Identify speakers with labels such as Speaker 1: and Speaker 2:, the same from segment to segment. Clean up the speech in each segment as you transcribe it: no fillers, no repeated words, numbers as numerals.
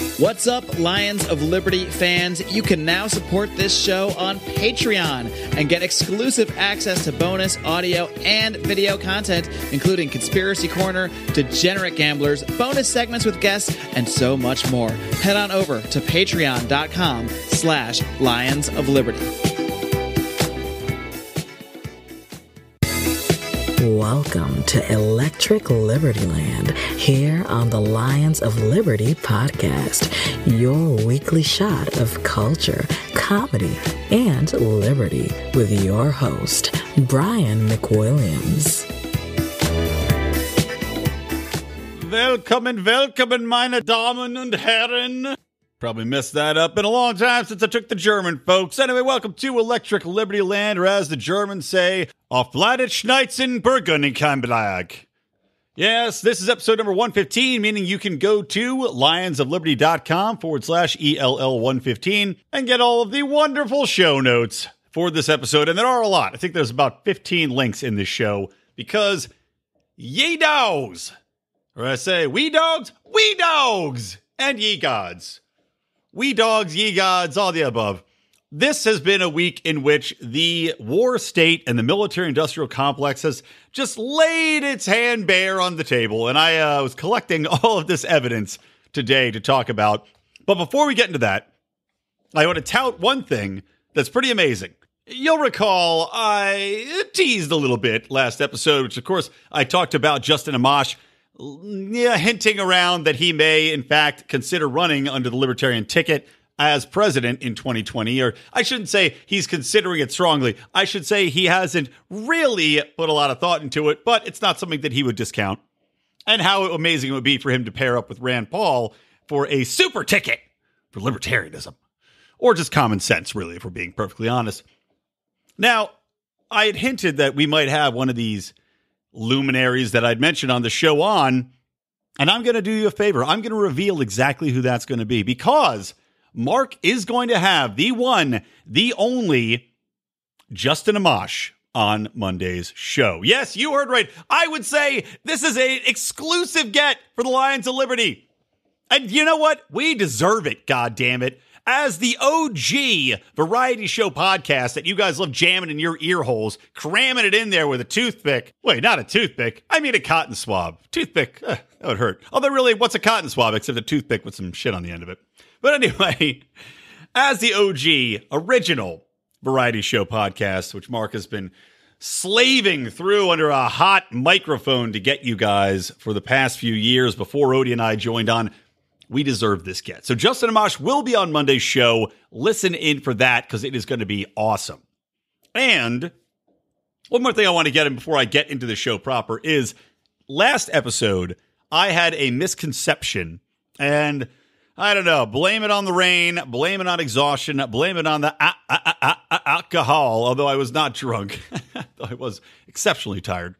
Speaker 1: What's up, Lions of Liberty fans? You can now support this show on Patreon and get exclusive access to bonus audio and video content, including Conspiracy Corner, Degenerate Gamblers, bonus segments with guests, and so much more. Head on over to patreon.com/Lions of Liberty.
Speaker 2: Welcome to Electric Libertyland, here on the Lions of Liberty podcast, your weekly shot of culture, comedy, and liberty with your host, Brian McWilliams.
Speaker 3: Welcome, meine Damen und Herren. Probably messed that up. Been a long time since I took the German, folks. Anyway, welcome to Electric Libertyland, or as the Germans say, auf Leidet Schneizen Burgundikenbelag. Yes, this is episode number 115, meaning you can go to lionsofliberty.com/ELL115 and get all of the wonderful show notes for this episode. And there are a lot. I think there's about 15 links in this show because ye dogs, or I say we dogs, and ye gods. We dogs, ye gods, all the above. This has been a week in which the war state and the military-industrial complex has just laid its hand bare on the table. And I was collecting all of this evidence today to talk about. But before we get into that, I want to tout one thing that's pretty amazing. You'll recall I teased a little bit last episode, which, of course, I talked about Justin Amash hinting around that he may, in fact, consider running under the Libertarian ticket as president in 2020. Or I shouldn't say he's considering it strongly. I should say he hasn't really put a lot of thought into it, but it's not something that he would discount. And how amazing it would be for him to pair up with Rand Paul for a super ticket for libertarianism. Or just common sense, really, if we're being perfectly honest. Now, I had hinted that we might have one of these luminaries that I'd mentioned on the show on, and I'm going to do you a favor. I'm going to reveal exactly who that's going to be, because Mark is going to have the one, the only Justin Amash on Monday's show. Yes, you heard right. I would say this is an exclusive get for the Lions of Liberty. And you know what? We deserve it, goddammit. As the OG variety show podcast that you guys love jamming in your ear holes, cramming it in there with a toothpick. Wait, not a toothpick. I mean a cotton swab. Toothpick, that would hurt. Although really, what's a cotton swab except a toothpick with some shit on the end of it? But anyway, as the OG original variety show podcast, which Mark has been slaving through under a hot microphone to get you guys for the past few years before Odie and I joined on, we deserve this get. So Justin Amash will be on Monday's show. Listen in for that because it is going to be awesome. And one more thing I want to get in before I get into the show proper is last episode, I had a misconception, and I don't know, blame it on the rain, blame it on exhaustion, blame it on the alcohol, although I was not drunk. I was exceptionally tired.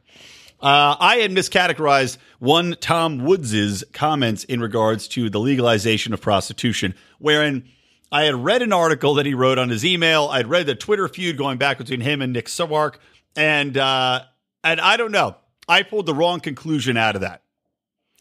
Speaker 3: I had miscategorized one Tom Woods' comments in regards to the legalization of prostitution, wherein I had read an article that he wrote on his email. I'd read the Twitter feud going back between him and Nick Sarwark, and I don't know. I pulled the wrong conclusion out of that.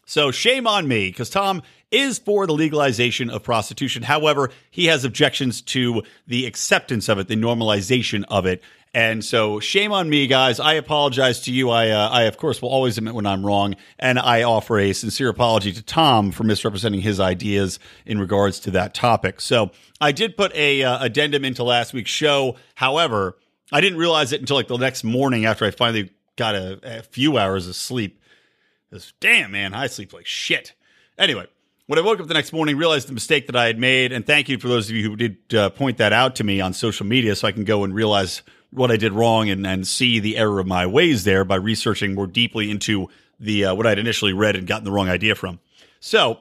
Speaker 3: So shame on me, because Tom is for the legalization of prostitution. However, he has objections to the acceptance of it, the normalization of it. And so shame on me, guys. I apologize to you. I of course, will always admit when I'm wrong. And I offer a sincere apology to Tom for misrepresenting his ideas in regards to that topic. So I did put a addendum into last week's show. However, I didn't realize it until like the next morning after I finally got a few hours of sleep. Because, damn, man, I sleep like shit. Anyway, when I woke up the next morning, realized the mistake that I had made. And thank you for those of you who did point that out to me on social media so I can go and realize what I did wrong and see the error of my ways there by researching more deeply into the what I'd initially read and gotten the wrong idea from. So,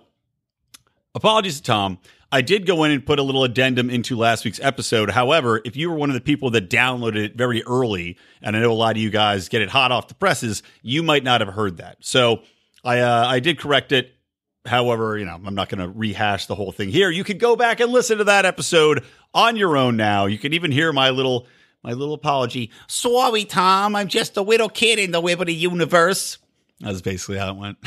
Speaker 3: apologies to Tom. I did go in and put a little addendum into last week's episode. However, if you were one of the people that downloaded it very early, and I know a lot of you guys get it hot off the presses, you might not have heard that. So I did correct it. However, I'm not going to rehash the whole thing here. You can go back and listen to that episode on your own now. You can even hear my little apology. Sorry, Tom. I'm just a little kid in the Liberty universe. That's basically how it went.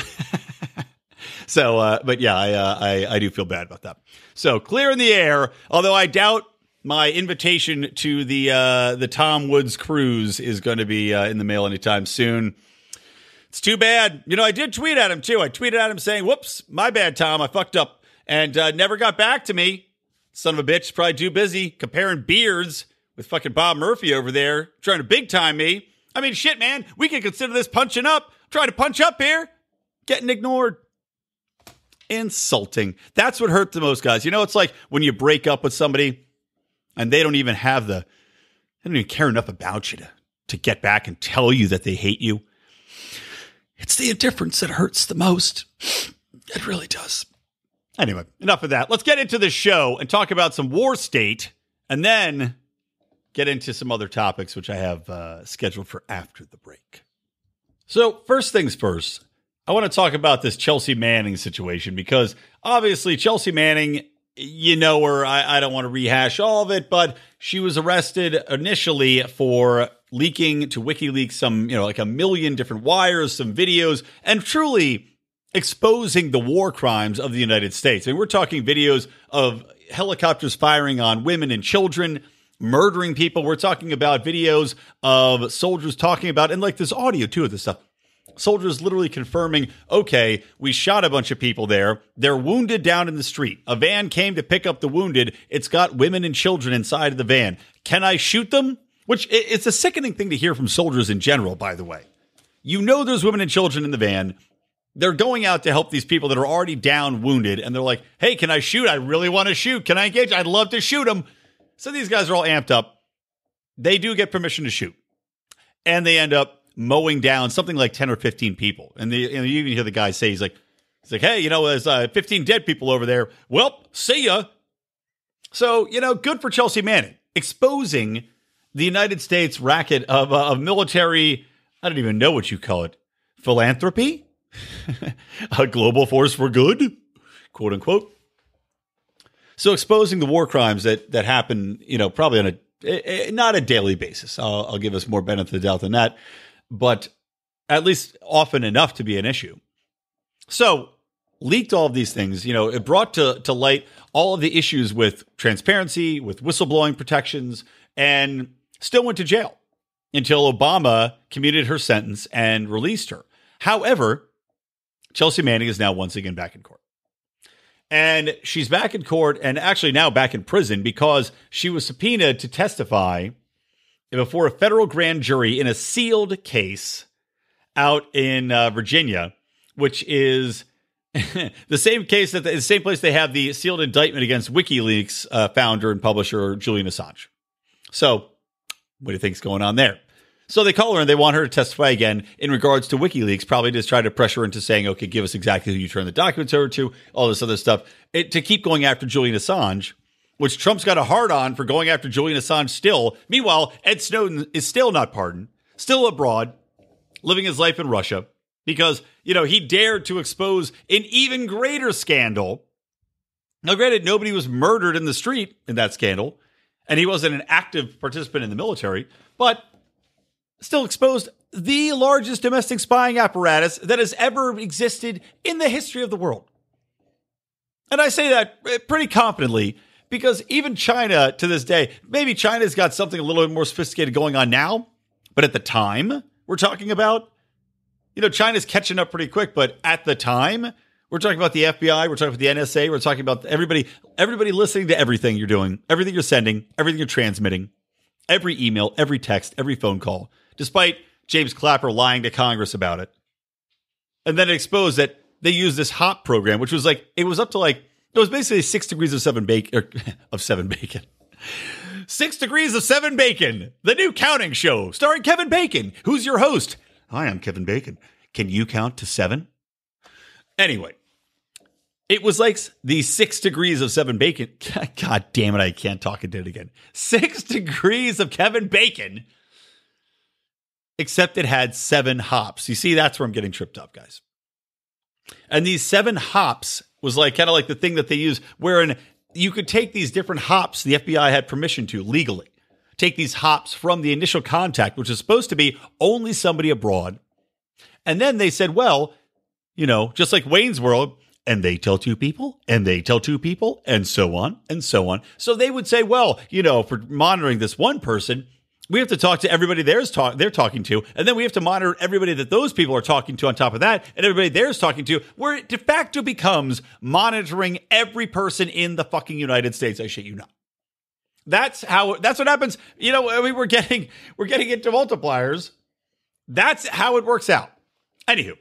Speaker 3: But yeah, I do feel bad about that. So clear in the air, although I doubt my invitation to the Tom Woods cruise is going to be in the mail anytime soon. It's too bad. I did tweet at him, too. I tweeted at him saying, whoops, my bad, Tom. I fucked up. And never got back to me. Son of a bitch, probably too busy comparing beards with fucking Bob Murphy over there, trying to big time me. I mean, shit, man. We can consider this punching up. Trying to punch up here. Getting ignored. Insulting. That's what hurt the most, guys. It's like when you break up with somebody and they don't even care enough about you to get back and tell you that they hate you. It's the indifference that hurts the most. It really does. Anyway, enough of that. Let's get into the show and talk about some war state and then get into some other topics, which I have scheduled for after the break. So first things first, I want to talk about this Chelsea Manning situation because obviously Chelsea Manning, her. I don't want to rehash all of it, but she was arrested initially for leaking to WikiLeaks some, like a million different wires, some videos, and truly exposing the war crimes of the United States. I mean, we're talking videos of helicopters firing on women and children, murdering people. We're talking about videos of soldiers talking about, and like this audio too of this stuff. Soldiers literally confirming, okay, we shot a bunch of people there. They're wounded down in the street. A van came to pick up the wounded. It's got women and children inside of the van. Can I shoot them? Which it's a sickening thing to hear from soldiers in general, by the way. There's women and children in the van. They're going out to help these people that are already down, wounded. And they're like, hey, can I shoot? I really want to shoot. Can I engage? I'd love to shoot them. So these guys are all amped up. They do get permission to shoot. And they end up mowing down something like 10 or 15 people. And you even hear the guy say, he's like, hey, there's 15 dead people over there. Well, see ya. So, good for Chelsea Manning. Exposing the United States racket of military, I don't even know what you call it, philanthropy? A global force for good, quote unquote. So exposing the war crimes that happen, probably on not a daily basis. I'll give us more benefit of the doubt than that, but at least often enough to be an issue. So leaked all of these things, it brought to light all of the issues with transparency, with whistleblowing protections, and still went to jail until Obama commuted her sentence and released her. However, Chelsea Manning is now once again back in court. And she's back in court and actually now back in prison because she was subpoenaed to testify before a federal grand jury in a sealed case out in Virginia, which is the same case the same place they have the sealed indictment against WikiLeaks founder and publisher Julian Assange. So what do you think's going on there? So they call her and they want her to testify again in regards to WikiLeaks, probably just try to pressure her into saying, okay, give us exactly who you turned the documents over to, all this other stuff, to keep going after Julian Assange, which Trump's got a hard on for going after Julian Assange still. Meanwhile, Ed Snowden is still not pardoned, still abroad, living his life in Russia, because, he dared to expose an even greater scandal. Now, granted, nobody was murdered in the street in that scandal, and he wasn't an active participant in the military, but still exposed the largest domestic spying apparatus that has ever existed in the history of the world. And I say that pretty confidently because even China to this day, maybe China's got something a little bit more sophisticated going on now, but at the time we're talking about, China's catching up pretty quick, but at the time, we're talking about the FBI, we're talking about the NSA, we're talking about everybody listening to everything you're doing, everything you're sending, everything you're transmitting, every email, every text, every phone call, despite James Clapper lying to Congress about it. And then it exposed that they used this HOP program, which was it was basically 6 degrees of seven bacon. 6 degrees of seven bacon, the new counting show starring Kevin Bacon. Who's your host? Hi, I'm Kevin Bacon. Can you count to 7? Anyway, it was like the 6 degrees of seven bacon. God damn it, I can't talk and did it again. 6 degrees of Kevin Bacon. Except it had 7 hops. You see, that's where I'm getting tripped up, guys. And these 7 hops was kind of like the thing that they use wherein you could take these different hops the FBI had permission to legally. Take these hops from the initial contact, which is supposed to be only somebody abroad. And then they said, well, just like Wayne's World, and they tell two people, and they tell two people, and so on, and so on. So they would say, well, for monitoring this one person, we have to talk to everybody they're talking to, and then we have to monitor everybody that those people are talking to on top of that, and everybody they're talking to, where it de facto becomes monitoring every person in the fucking United States. I shit you not. That's what happens. We're getting into multipliers. That's how it works out. Anywho,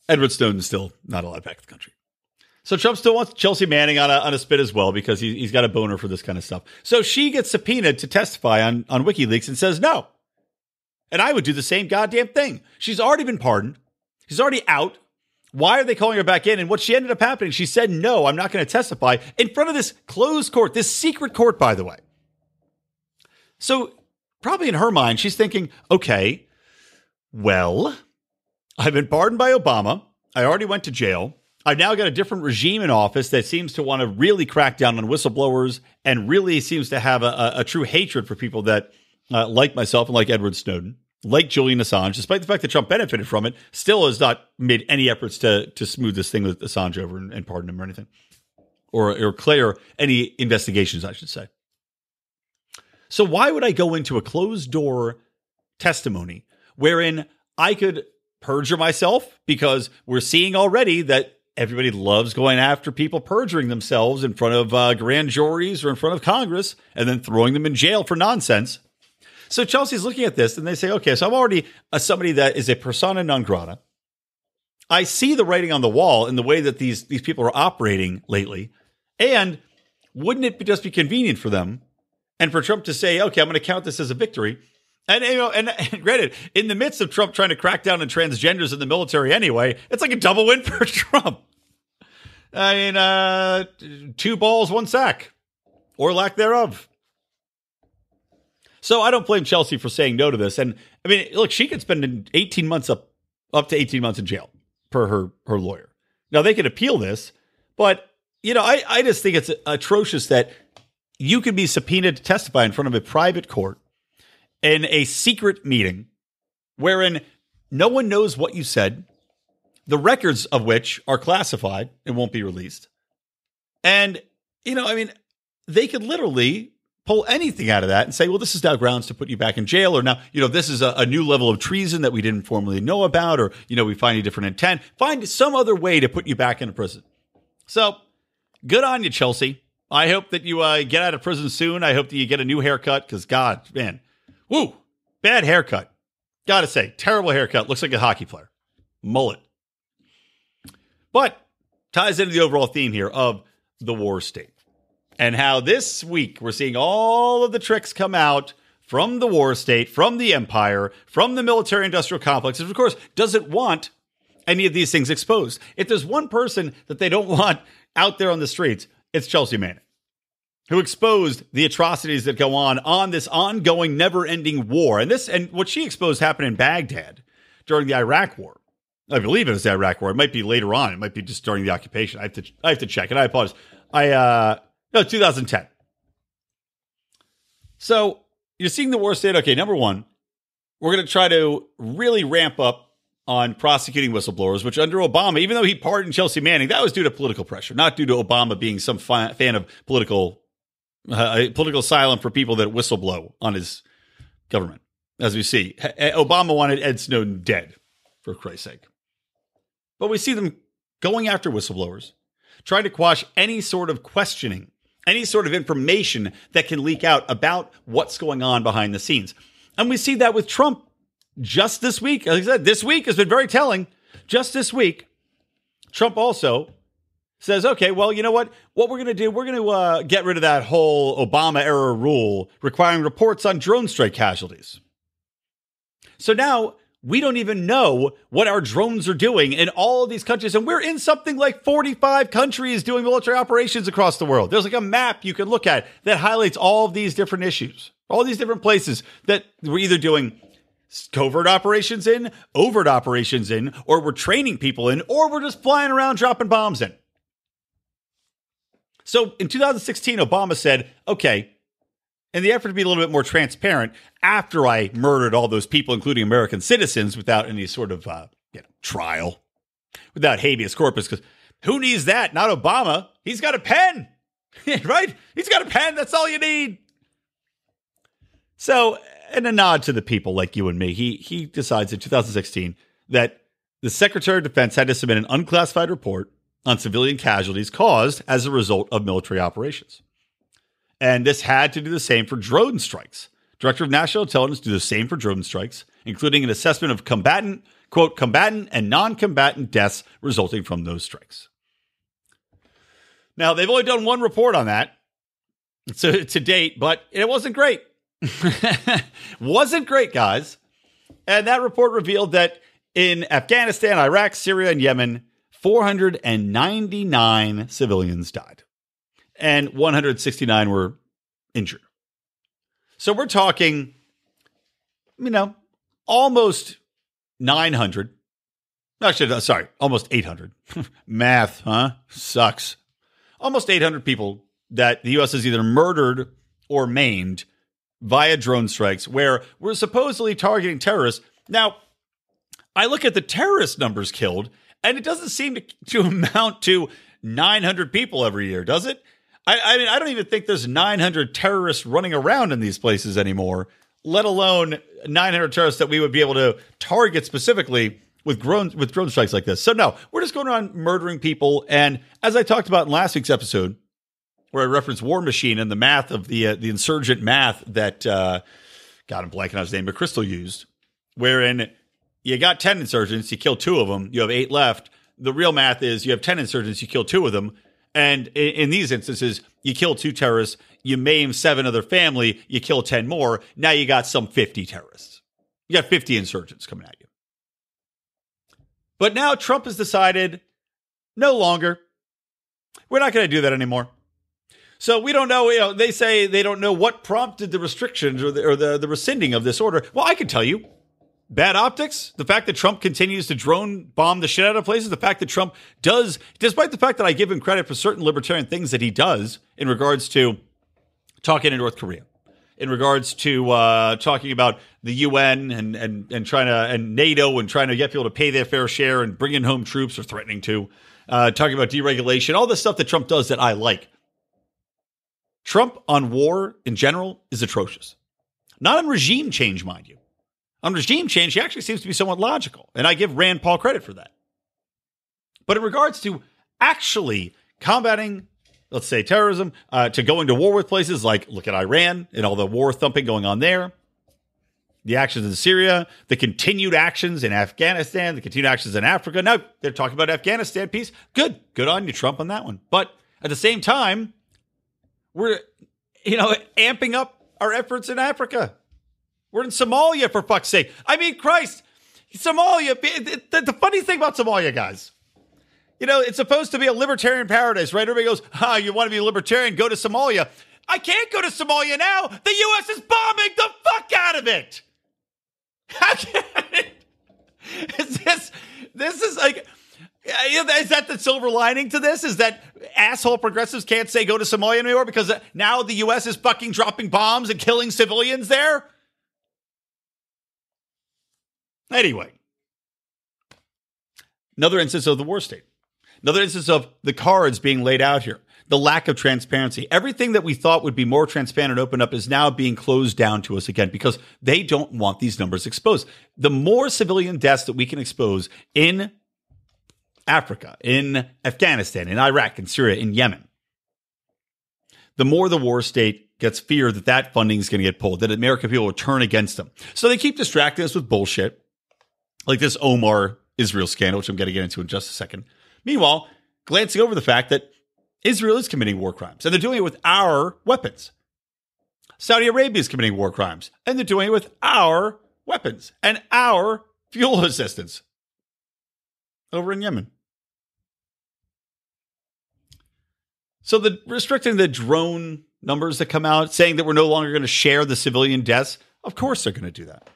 Speaker 3: Edward Snowden's still not allowed back to the country. So Trump still wants Chelsea Manning on a spit as well because he's got a boner for this kind of stuff. So she gets subpoenaed to testify on WikiLeaks and says no. And I would do the same goddamn thing. She's already been pardoned. She's already out. Why are they calling her back in? And what she ended up happening, she said, no, I'm not going to testify in front of this closed court, this secret court, by the way. So probably in her mind, she's thinking, okay, well, I've been pardoned by Obama. I already went to jail. I've now got a different regime in office that seems to want to really crack down on whistleblowers and really seems to have a true hatred for people that like myself and like Edward Snowden, like Julian Assange, despite the fact that Trump benefited from it, still has not made any efforts to smooth this thing with Assange over and pardon him or anything, or clear any investigations, I should say. So why would I go into a closed door testimony wherein I could perjure myself? Because we're seeing already that everybody loves going after people perjuring themselves in front of grand juries or in front of Congress and then throwing them in jail for nonsense. So Chelsea's looking at this and they say, okay, so I'm already somebody that is a persona non grata. I see the writing on the wall in the way that these people are operating lately. And wouldn't it just be convenient for them and for Trump to say, okay, I'm going to count this as a victory? And, and granted, in the midst of Trump trying to crack down on transgenders in the military anyway, it's like a double win for Trump. I mean, 2 balls, 1 sack, or lack thereof. So I don't blame Chelsea for saying no to this. And I mean, look, she could spend 18 months up to 18 months in jail per her lawyer. Now they could appeal this, but I just think it's atrocious that you could be subpoenaed to testify in front of a private court in a secret meeting wherein no one knows what you said, the records of which are classified and won't be released. And, they could literally pull anything out of that and say, well, this is now grounds to put you back in jail. Or now, this is a new level of treason that we didn't formally know about. Or, we find a different intent. Find some other way to put you back into prison. So good on you, Chelsea. I hope that you get out of prison soon. I hope that you get a new haircut because, God, man. Woo, bad haircut. Gotta say, terrible haircut. Looks like a hockey player. Mullet. But ties into the overall theme here of the war state and how this week we're seeing all of the tricks come out from the war state, from the empire, from the military industrial complex, which of course doesn't want any of these things exposed. If there's one person that they don't want out there on the streets, it's Chelsea Manning, who exposed the atrocities that go on this ongoing, never-ending war. And what she exposed happened in Baghdad during the Iraq War. I believe it was the Iraq War. It might be later on. It might be just during the occupation. I have to check it. I apologize. No, 2010. So you're seeing the war state. Okay, number one, we're going to try to really ramp up on prosecuting whistleblowers, which under Obama, even though he pardoned Chelsea Manning, that was due to political pressure, not due to Obama being some fan of political asylum for people that whistleblow on his government. As we see, Obama wanted Ed Snowden dead, for Christ's sake. But we see them going after whistleblowers, trying to quash any sort of questioning, any sort of information that can leak out about what's going on behind the scenes. And we see that with Trump just this week. As I said, this week has been very telling. Just this week, Trump also says, okay, well, you know what? What we're going to do, we're going to get rid of that whole Obama-era rule requiring reports on drone strike casualties. So now we don't even know what our drones are doing in all of these countries. And we're in something like 45 countries doing military operations across the world. There's like a map you can look at that highlights all of these different issues, all these different places that we're either doing covert operations in, overt operations in, or we're training people in, or we're just flying around dropping bombs in. So in 2016, Obama said, okay, in the effort to be a little bit more transparent, after I murdered all those people, including American citizens, without any sort of trial, without habeas corpus, because who needs that? Not Obama. He's got a pen, right? He's got a pen. That's all you need. So, and a nod to the people like you and me, he decides in 2016 that the Secretary of Defense had to submit an unclassified report on civilian casualties caused as a result of military operations. And this had to do the same for drone strikes. Director of National Intelligence do the same for drone strikes, including an assessment of combatant and non-combatant deaths resulting from those strikes. Now, they've only done one report on that to date, but it wasn't great. Wasn't great, guys. And that report revealed that in Afghanistan, Iraq, Syria, and Yemen, 499 civilians died, and 169 were injured. So we're talking, almost 900. Actually, sorry, almost 800. Math, huh? Sucks. Almost 800 people that the U.S. has either murdered or maimed via drone strikes where we're supposedly targeting terrorists. Now, I look at the terrorist numbers killed, and it doesn't seem to amount to 900 people every year, does it? I mean, I don't even think there's 900 terrorists running around in these places anymore, let alone 900 terrorists that we would be able to target specifically with drone strikes like this. So no, we're just going around murdering people. And as I talked about in last week's episode, where I referenced War Machine and the math of the insurgent math that, God, I'm blanking on his name, but Crystal used, wherein you got 10 insurgents, you kill 2 of them, you have 8 left. The real math is you have 10 insurgents, you kill 2 of them. And in these instances, you kill 2 terrorists, you maim 7 of their family, you kill 10 more. Now you got some 50 terrorists. You got 50 insurgents coming at you. But now Trump has decided no longer. We're not going to do that anymore. So we don't know, they say they don't know what prompted the restrictions or the rescinding of this order. Well, I can tell you. Bad optics, the fact that Trump continues to drone bomb the shit out of places, the fact that Trump does, despite the fact that I give him credit for certain libertarian things that he does in regards to talking to North Korea, in regards to talking about the UN and trying to, and NATO and trying to get people to pay their fair share and bringing home troops or threatening to, talking about deregulation, all this stuff that Trump does that I like. Trump on war in general is atrocious. Not on regime change, mind you. On regime change, he actually seems to be somewhat logical, and I give Rand Paul credit for that. But in regards to actually combating, let's say, terrorism, to going to war with places like, look at Iran and all the war thumping going on there, the actions in Syria, the continued actions in Afghanistan, the continued actions in Africa. Now, they're talking about Afghanistan peace. Good on you, Trump, on that one. But at the same time, we're, amping up our efforts in Africa. We're in Somalia, for fuck's sake. I mean, Christ, Somalia. The funny thing about Somalia, guys, it's supposed to be a libertarian paradise, right? Everybody goes, you want to be a libertarian, go to Somalia. I can't go to Somalia now. The U.S. is bombing the fuck out of it. How can this is like, is that the silver lining to this? Is that asshole progressives can't say go to Somalia anymore because now the U.S. is fucking dropping bombs and killing civilians there? Anyway, another instance of the war state. Another instance of the cards being laid out here. The lack of transparency. Everything that we thought would be more transparent and open up is now being closed down to us again because they don't want these numbers exposed. The more civilian deaths that we can expose in Africa, in Afghanistan, in Iraq, in Syria, in Yemen, the more the war state gets fear that funding is going to get pulled, that American people will turn against them. So they keep distracting us with bullshit. Like this Omar Israel scandal, which I'm going to get into in just a second. Meanwhile, glancing over the fact that Israel is committing war crimes, and they're doing it with our weapons. Saudi Arabia is committing war crimes, and they're doing it with our weapons and our fuel assistance over in Yemen. So the restricting the drone numbers that come out, saying that we're no longer going to share the civilian deaths, of course they're going to do that.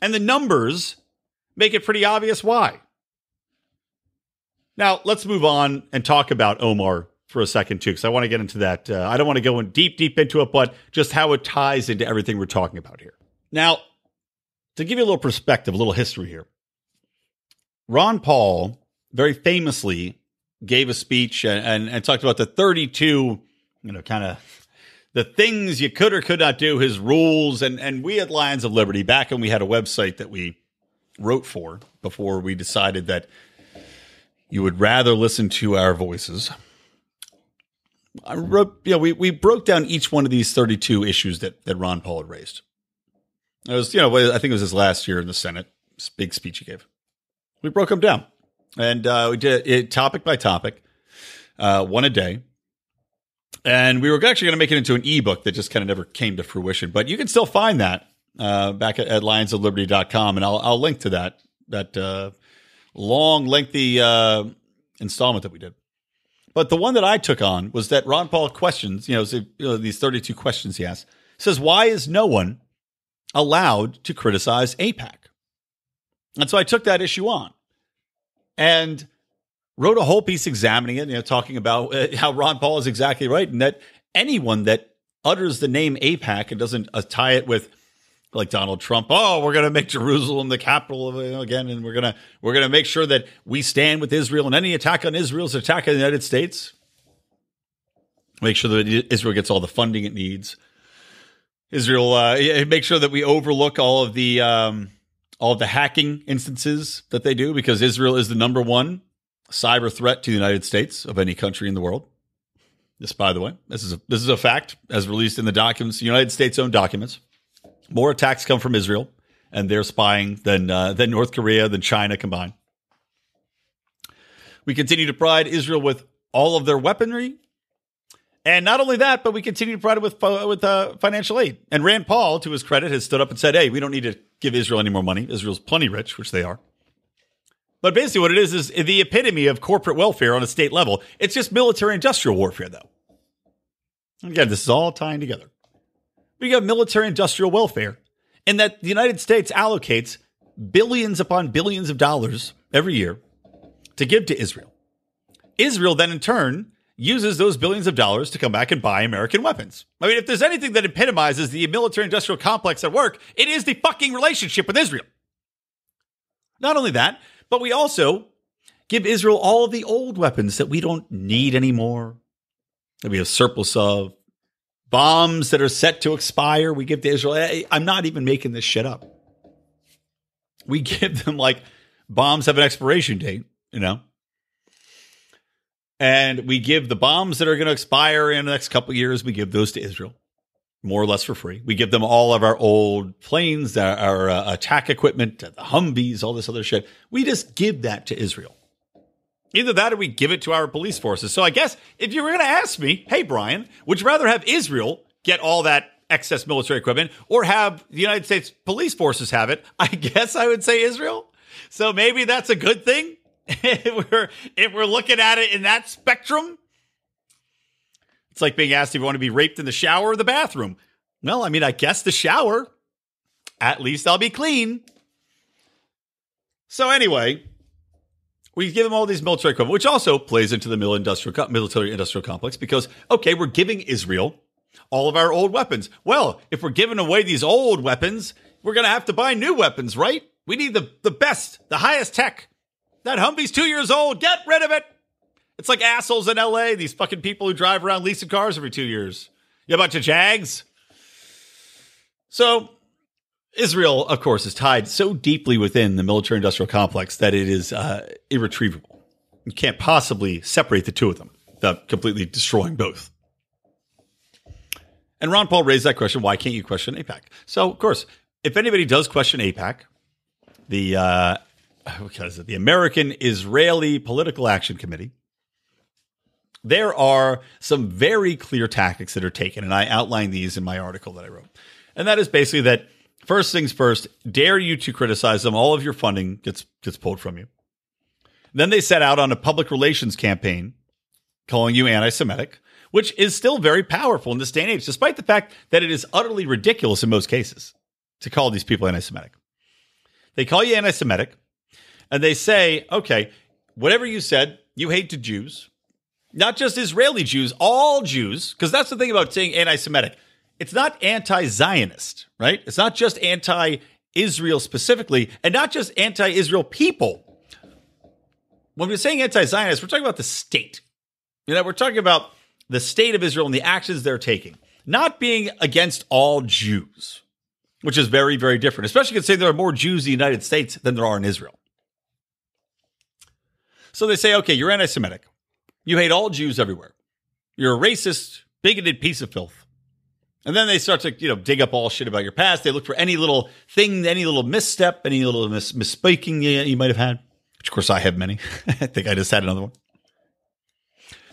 Speaker 3: And the numbers make it pretty obvious why. Now, let's move on and talk about Omar for a second, too, because I want to get into that. I don't want to go in deep into it, but just how it ties into everything we're talking about here. Now, to give you a little perspective, a little history here. Ron Paul very famously gave a speech and talked about the 32, kind of the things you could or could not do, his rules. And we at Lions of Liberty, back when we had a website that we wrote for before we decided that you would rather listen to our voices, I wrote, we broke down each one of these 32 issues that Ron Paul had raised. It was, I think it was his last year in the Senate, this big speech he gave. We broke them down, and we did it topic by topic, one a day. And we were actually going to make it into an ebook that just kind of never came to fruition. But you can still find that back at lionsofliberty.com, and I'll link to that long, lengthy installment that we did. But the one that I took on was that Ron Paul questions, these 32 questions he asked, says, why is no one allowed to criticize AIPAC? And so I took that issue on and wrote a whole piece examining it, talking about how Ron Paul is exactly right, and that anyone that utters the name AIPAC and doesn't tie it with, like Donald Trump, we're going to make Jerusalem the capital of again, and we're going to make sure that we stand with Israel, and any attack on Israel is an attack on the United States. Make sure that Israel gets all the funding it needs. Israel, make sure that we overlook all of the hacking instances that they do, because Israel is the number one cyber threat to the United States of any country in the world. This, by the way, this is a fact as released in the documents, the United States' own documents. More attacks come from Israel and their spying than North Korea, than China combined. We continue to provide Israel with all of their weaponry. And not only that, but we continue to provide it with financial aid. And Rand Paul, to his credit, has stood up and said, hey, we don't need to give Israel any more money. Israel's plenty rich, which they are. But basically what it is the epitome of corporate welfare on a state level. It's just military-industrial warfare, though. Again, this is all tying together. We have military-industrial welfare in that the United States allocates billions upon billions of dollars every year to give to Israel. Israel then, in turn, uses those billions of dollars to come back and buy American weapons. I mean, if there's anything that epitomizes the military-industrial complex at work, it is the fucking relationship with Israel. Not only that, but we also give Israel all of the old weapons that we don't need anymore, that we have surplus of. Bombs that are set to expire, we give to Israel. I'm not even making this shit up. We give them, like, bombs have an expiration date, And we give the bombs that are going to expire in the next couple of years, we give those to Israel, more or less for free. We give them all of our old planes, our attack equipment, the Humvees, all this other shit. We just give that to Israel. Either that or we give it to our police forces. So I guess if you were going to ask me, hey, Brian, would you rather have Israel get all that excess military equipment or have the United States police forces have it? I guess I would say Israel. So maybe that's a good thing if we're looking at it in that spectrum. It's like being asked if you want to be raped in the shower or the bathroom. Well, I mean, I guess the shower. At least I'll be clean. So anyway, we give them all these military equipment, which also plays into the military-industrial complex because, okay, we're giving Israel all of our old weapons. Well, if we're giving away these old weapons, we're going to have to buy new weapons, right? We need the best, the highest tech. That Humvee's 2 years old. Get rid of it. It's like assholes in L.A., these fucking people who drive around leasing cars every 2 years. You have a bunch of Jags. So Israel, of course, is tied so deeply within the military-industrial complex that it is irretrievable. You can't possibly separate the two of them without completely destroying both. And Ron Paul raised that question, why can't you question AIPAC? So, of course, if anybody does question AIPAC, the American Israeli Political Action Committee, there are some very clear tactics that are taken, and I outlined these in my article that I wrote. And that is basically that, first things first, dare you to criticize them, all of your funding gets pulled from you. Then they set out on a public relations campaign calling you anti-Semitic, which is still very powerful in this day and age, despite the fact that it is utterly ridiculous in most cases to call these people anti-Semitic. They call you anti-Semitic, and they say, okay, whatever you said, you hate the Jews, not just Israeli Jews, all Jews, because that's the thing about saying anti-Semitic. It's not anti-Zionist, right? It's not just anti-Israel specifically, and not just anti-Israel people. when we're saying anti-Zionist, we're talking about the state. We're talking about the state of Israel and the actions they're taking, not being against all Jews, which is very, very different, especially considering there are more Jews in the United States than there are in Israel. So they say, okay, you're anti-Semitic. You hate all Jews everywhere. You're a racist, bigoted piece of filth. And then they start to, dig up all shit about your past. They look for any little thing, any little misstep, any little misspeaking you might have had, which of course I have many. I think I just had another one.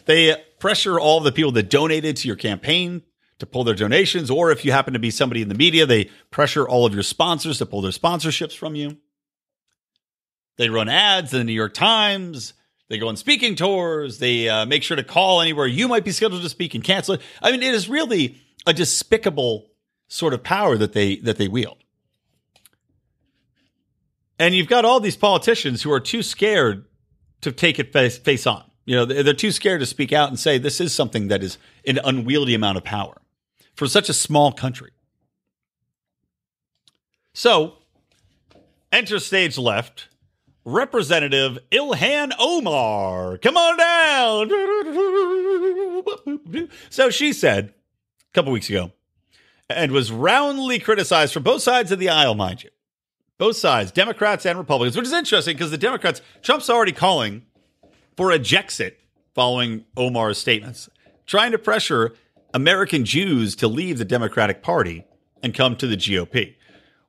Speaker 3: They pressure all of the people that donated to your campaign to pull their donations, or if you happen to be somebody in the media, they pressure all of your sponsors to pull their sponsorships from you. They run ads in the New York Times. They go on speaking tours. They make sure to call anywhere you might be scheduled to speak and cancel it. I mean, it is really a despicable sort of power that they wield. And you've got all these politicians who are too scared to take it face on. They're too scared to speak out and say this is something that is an unwieldy amount of power for such a small country. So, enter stage left, Representative Ilhan Omar. Come on down. So she said a couple weeks ago, and was roundly criticized from both sides of the aisle, mind you. Both sides, Democrats and Republicans, which is interesting because the Democrats, Trump's already calling for a Jexit following Omar's statements, trying to pressure American Jews to leave the Democratic Party and come to the GOP.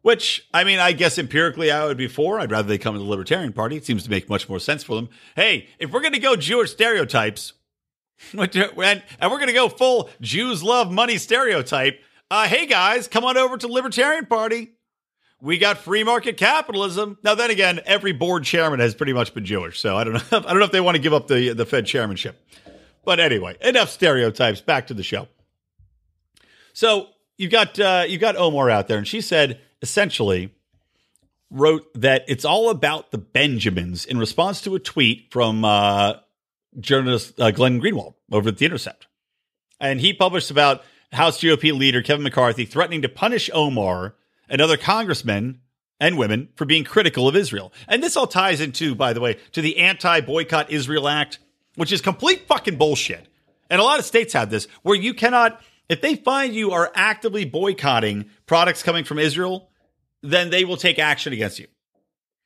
Speaker 3: Which, I mean, I guess empirically I would be for. I'd rather they come to the Libertarian Party. It seems to make much more sense for them. Hey, if we're going to go Jewish stereotypes, and we're going to go full Jews love money stereotype, hey guys, come on over to the Libertarian Party. We got free market capitalism. Now, then again, every board chairman has pretty much been Jewish, so I don't know if they want to give up the Fed chairmanship. But anyway, enough stereotypes. Back to the show. So you got Omar out there, and she said, essentially, wrote that it's all about the Benjamins in response to a tweet from journalist Glenn Greenwald over at The Intercept. And he published about House GOP leader Kevin McCarthy threatening to punish Omar and other congressmen and women for being critical of Israel. And this all ties into, by the way, to the Anti-Boycott Israel Act, which is complete fucking bullshit. And a lot of states have this, where you cannot, if they find you are actively boycotting products coming from Israel, then they will take action against you,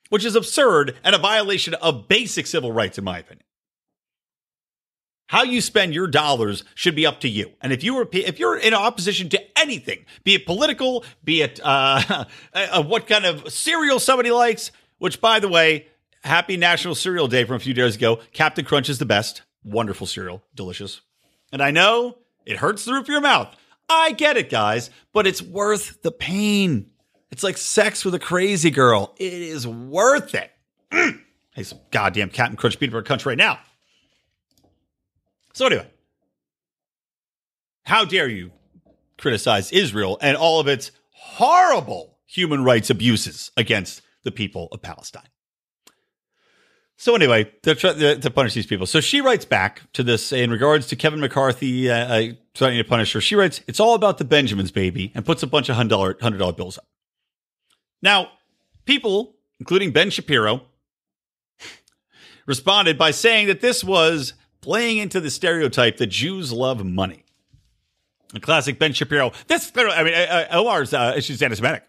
Speaker 3: which is absurd and a violation of basic civil rights, in my opinion. How you spend your dollars should be up to you. And if you're in opposition to anything, be it political, be it what kind of cereal somebody likes, which, by the way, happy National Cereal Day from a few days ago. Captain Crunch is the best. Wonderful cereal. Delicious. And I know it hurts the roof of your mouth. I get it, guys, but it's worth the pain. It's like sex with a crazy girl. It is worth it. Hey, some goddamn Captain Crunch peanut butter crunch right now. So anyway, how dare you criticize Israel and all of its horrible human rights abuses against the people of Palestine? So anyway, they're trying to punish these people. So she writes back to this in regards to Kevin McCarthy trying to punish her. She writes, "It's all about the Benjamins, baby," and puts a bunch of $100 bills up. Now, people, including Ben Shapiro, responded by saying that this was playing into the stereotype that Jews love money. A classic Ben Shapiro. Omar's, she's anti-Semitic.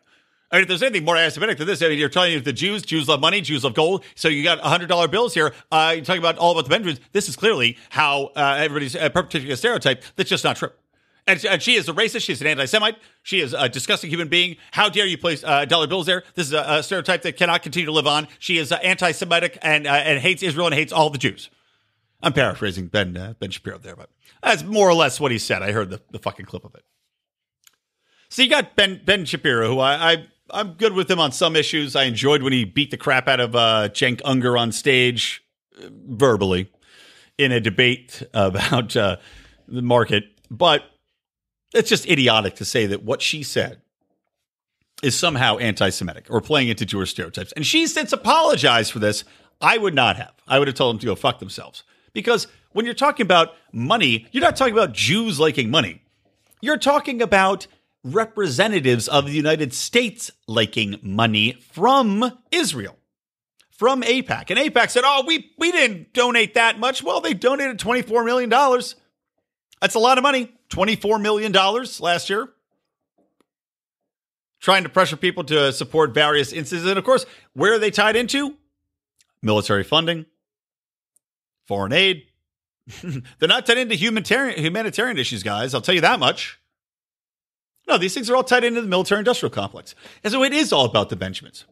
Speaker 3: I mean, if there's anything more anti-Semitic than this, I mean, you're telling me the Jews love money, Jews love gold. So you got $100 bills here. You're talking about all about the Benjamins. This is clearly how everybody's perpetrating a stereotype that's just not true. And she is a racist. She's an anti-Semite. She is a disgusting human being. How dare you place dollar bills there? This is a stereotype that cannot continue to live on. She is anti-Semitic and hates Israel and hates all the Jews. I'm paraphrasing Ben Shapiro there, but that's more or less what he said. I heard the fucking clip of it. So you got Ben Shapiro, who I'm good with him on some issues. I enjoyed when he beat the crap out of Cenk Unger on stage verbally in a debate about the market. But it's just idiotic to say that what she said is somehow anti-Semitic or playing into Jewish stereotypes. And she since apologized for this. I would not have. I would have told them to go fuck themselves. Because when you're talking about money, you're not talking about Jews liking money. You're talking about representatives of the United States liking money from Israel. from AIPAC. And AIPAC said, oh, we didn't donate that much. Well, they donated $24 million. That's a lot of money. $24 million last year. Trying to pressure people to support various instances. And of course, where are they tied into? Military funding, foreign aid. They're not tied into humanitarian issues, guys. I'll tell you that much. No, these things are all tied into the military-industrial complex. And so it is all about the Benjamins.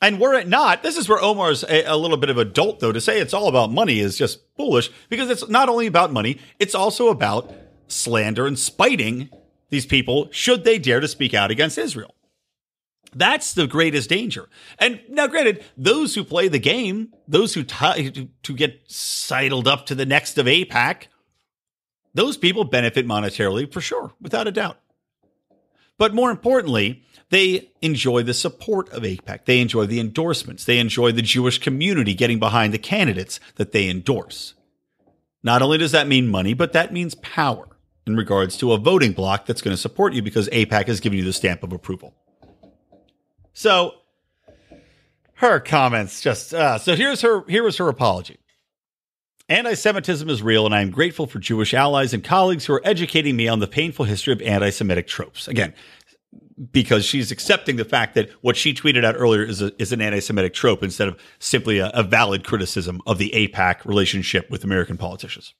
Speaker 3: And were it not, this is where Omar's a little bit of a dolt, though. To say it's all about money is just foolish, because it's not only about money, it's also about slander and spiting these people should they dare to speak out against Israel. That's the greatest danger. And now, granted, those who play the game, those who get sidled up to the next of AIPAC, those people benefit monetarily for sure, without a doubt. But more importantly, they enjoy the support of AIPAC. They enjoy the endorsements. They enjoy the Jewish community getting behind the candidates that they endorse. Not only does that mean money, but that means power in regards to a voting bloc that's going to support you because AIPAC has given you the stamp of approval. So her comments just, so here was her apology. Anti-Semitism is real, and I am grateful for Jewish allies and colleagues who are educating me on the painful history of anti-Semitic tropes. Again, because she's accepting the fact that what she tweeted out earlier is an anti-Semitic trope instead of simply a valid criticism of the AIPAC relationship with American politicians.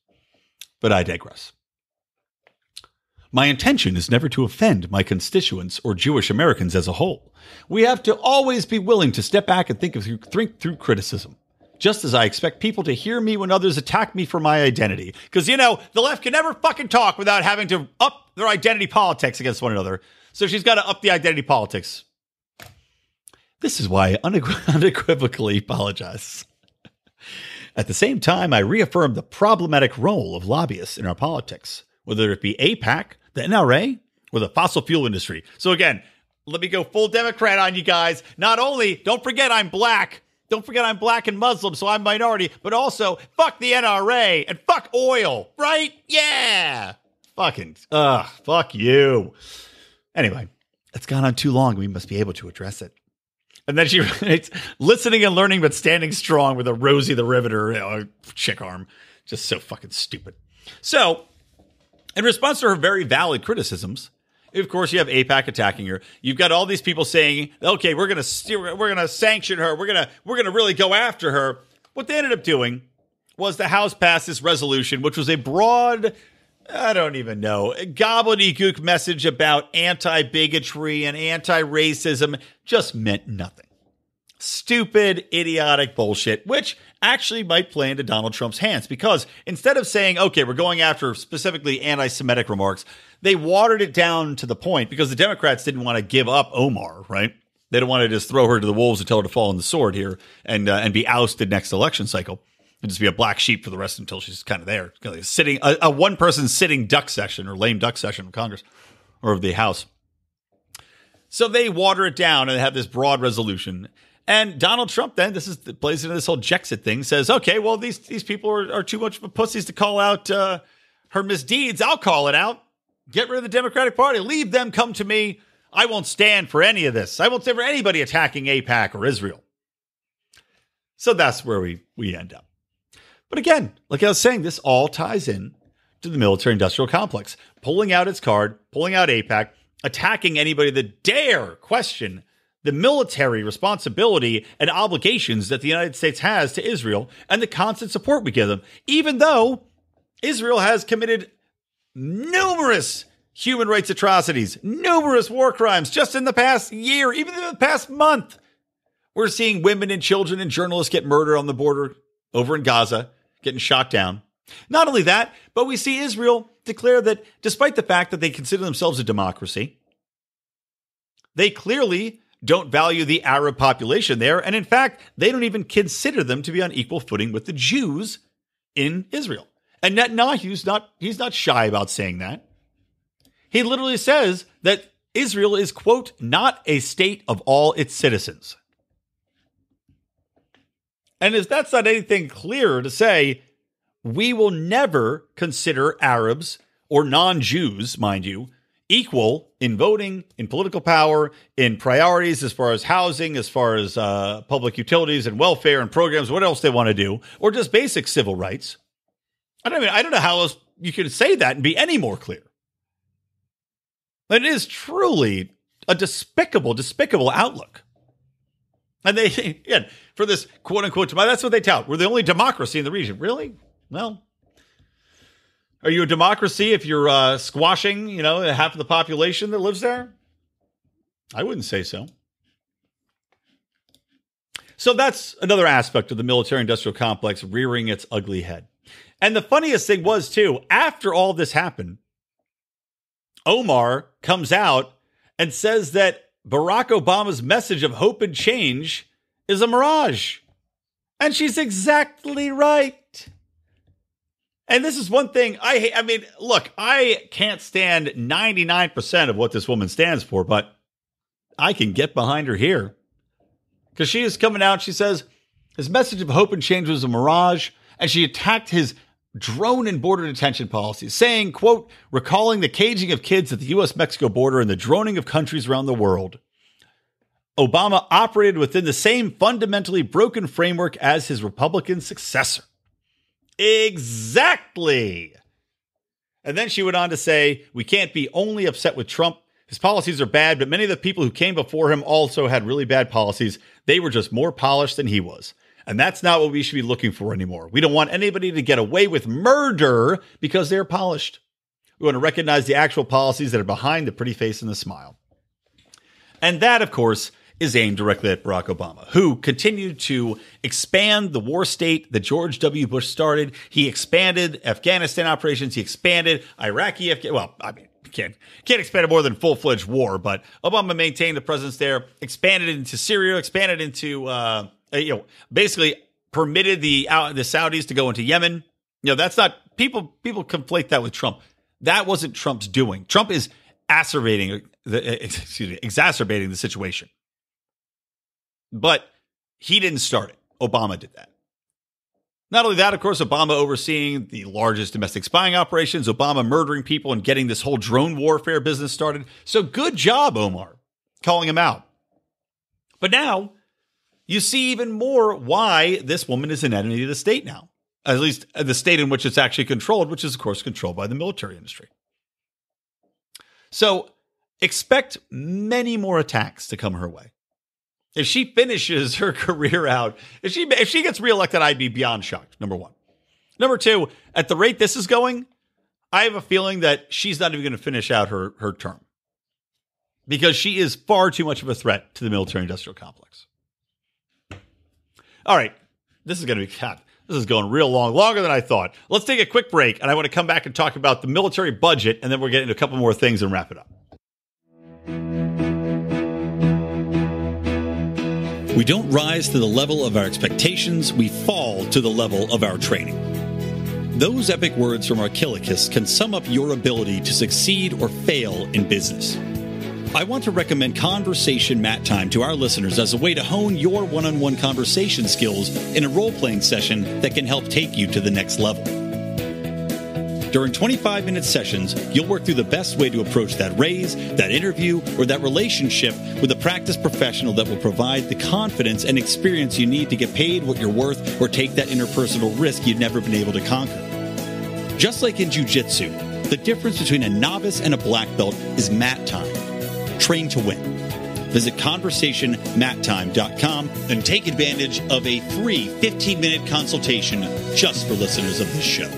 Speaker 3: But I digress. My intention is never to offend my constituents or Jewish Americans as a whole. We have to always be willing to step back and think through criticism. Just as I expect people to hear me when others attack me for my identity. Because, the left can never fucking talk without having to up their identity politics against one another. So she's got to up the identity politics. This is why I unequivocally apologize. At the same time, I reaffirm the problematic role of lobbyists in our politics, whether it be AIPAC, the NRA, or the fossil fuel industry. So again, let me go full Democrat on you guys. Not only, don't forget I'm black. Don't forget I'm black and Muslim, so I'm minority, but also fuck the NRA and fuck oil, right? Yeah. Fuck you. Anyway, it's gone on too long. We must be able to address it. And then she writes, listening and learning, but standing strong with a Rosie the Riveter chick arm. Just so fucking stupid. So, in response to her very valid criticisms, of course, you have AIPAC attacking her. You've got all these people saying, "Okay, we're going to sanction her. We're going to really go after her." What they ended up doing was the House passed this resolution, which was a broad, I don't even know, gobbledygook message about anti-bigotry and anti-racism. Just meant nothing. Stupid, idiotic bullshit, which actually might play into Donald Trump's hands, because instead of saying, okay, we're going after specifically anti-Semitic remarks, they watered it down to the point, because the Democrats didn't want to give up Omar, right? They don't want to just throw her to the wolves and tell her to fall on the sword here and be ousted next election cycle and just be a black sheep for the rest until she's kind of there. Kind of sitting, a one-person sitting duck session or lame duck session of Congress or of the House. So they water it down and have this broad resolution. And Donald Trump then, plays into this whole Jexit thing, says, okay, well, these people are too much of a pussies to call out her misdeeds. I'll call it out. Get rid of the Democratic Party. Leave them come to me. I won't stand for any of this. I won't stand for anybody attacking AIPAC or Israel. So that's where we end up. But again, like I was saying, this all ties in to the military-industrial complex. Pulling out its card, pulling out AIPAC, attacking anybody that dare question the military responsibility and obligations that the United States has to Israel and the constant support we give them, even though Israel has committed numerous human rights atrocities, numerous war crimes just in the past year, even in the past month. We're seeing women and children and journalists get murdered on the border over in Gaza, getting shot down. Not only that, but we see Israel declare that despite the fact that they consider themselves a democracy, they clearly don't value the Arab population there. And in fact, they don't even consider them to be on equal footing with the Jews in Israel. And Netanyahu's he's not shy about saying that. He literally says that Israel is, quote, not a state of all its citizens. And if that's not anything clearer to say, we will never consider Arabs or non-Jews, mind you, equal in voting, in political power, in priorities as far as housing, as far as public utilities and welfare and programs, what else they want to do, or just basic civil rights. I don't know how else you can say that and be any more clear. It is truly a despicable outlook. And they, again, for this quote unquote, that's what they tout. We're the only democracy in the region. Really? Well, are you a democracy if you're squashing, half of the population that lives there? I wouldn't say so. So that's another aspect of the military-industrial complex rearing its ugly head. And the funniest thing was, too, after all this happened, Omar comes out and says that Barack Obama's message of hope and change is a mirage. And she's exactly right. And this is one thing I hate. I mean, look, I can't stand 99% of what this woman stands for, but I can get behind her here. Because she is coming out, she says, his message of hope and change was a mirage, and she attacked his drone and border detention policies, saying, quote, recalling the caging of kids at the U.S.-Mexico border and the droning of countries around the world. Obama operated within the same fundamentally broken framework as his Republican successor. Exactly. And then she went on to say, we can't be only upset with Trump. His policies are bad, but many of the people who came before him also had really bad policies. They were just more polished than he was. And that's not what we should be looking for anymore. We don't want anybody to get away with murder because they're polished. We want to recognize the actual policies that are behind the pretty face and the smile. And that, of course, is aimed directly at Barack Obama, who continued to expand the war state that George W. Bush started. He expanded Afghanistan operations. He expanded Iraqi, can't expand it more than full-fledged war, but Obama maintained the presence there, expanded it into Syria, expanded into, basically permitted the Saudis to go into Yemen. That's not, people conflate that with Trump. That wasn't Trump's doing. Trump is exacerbating the situation. But he didn't start it. Obama did that. Not only that, of course, Obama overseeing the largest domestic spying operations, Obama murdering people and getting this whole drone warfare business started. So good job, Omar, calling him out. But now you see even more why this woman is an enemy of the state now, at least the state in which it's actually controlled, which is, of course, controlled by the military industry. So expect many more attacks to come her way. If she finishes her career out, if she gets reelected, I'd be beyond shocked, number one. Number two, at the rate this is going, I have a feeling that she's not even going to finish out her term. Because she is far too much of a threat to the military-industrial complex. All right, this is going real long, longer than I thought. Let's take a quick break, and I want to come back and talk about the military budget, and then we'll get into a couple more things and wrap it up.
Speaker 4: We don't rise to the level of our expectations, we fall to the level of our training. Those epic words from Archilochus can sum up your ability to succeed or fail in business. I want to recommend Conversation Mat Time to our listeners as a way to hone your one-on-one conversation skills in a role-playing session that can help take you to the next level. During 25-minute sessions, you'll work through the best way to approach that raise, that interview, or that relationship with a practiced professional that will provide the confidence and experience you need to get paid what you're worth or take that interpersonal risk you've never been able to conquer. Just like in jiu-jitsu, the difference between a novice and a black belt is mat time. Train to win. Visit conversationmattime.com and take advantage of a free 15-minute consultation just for listeners of this show.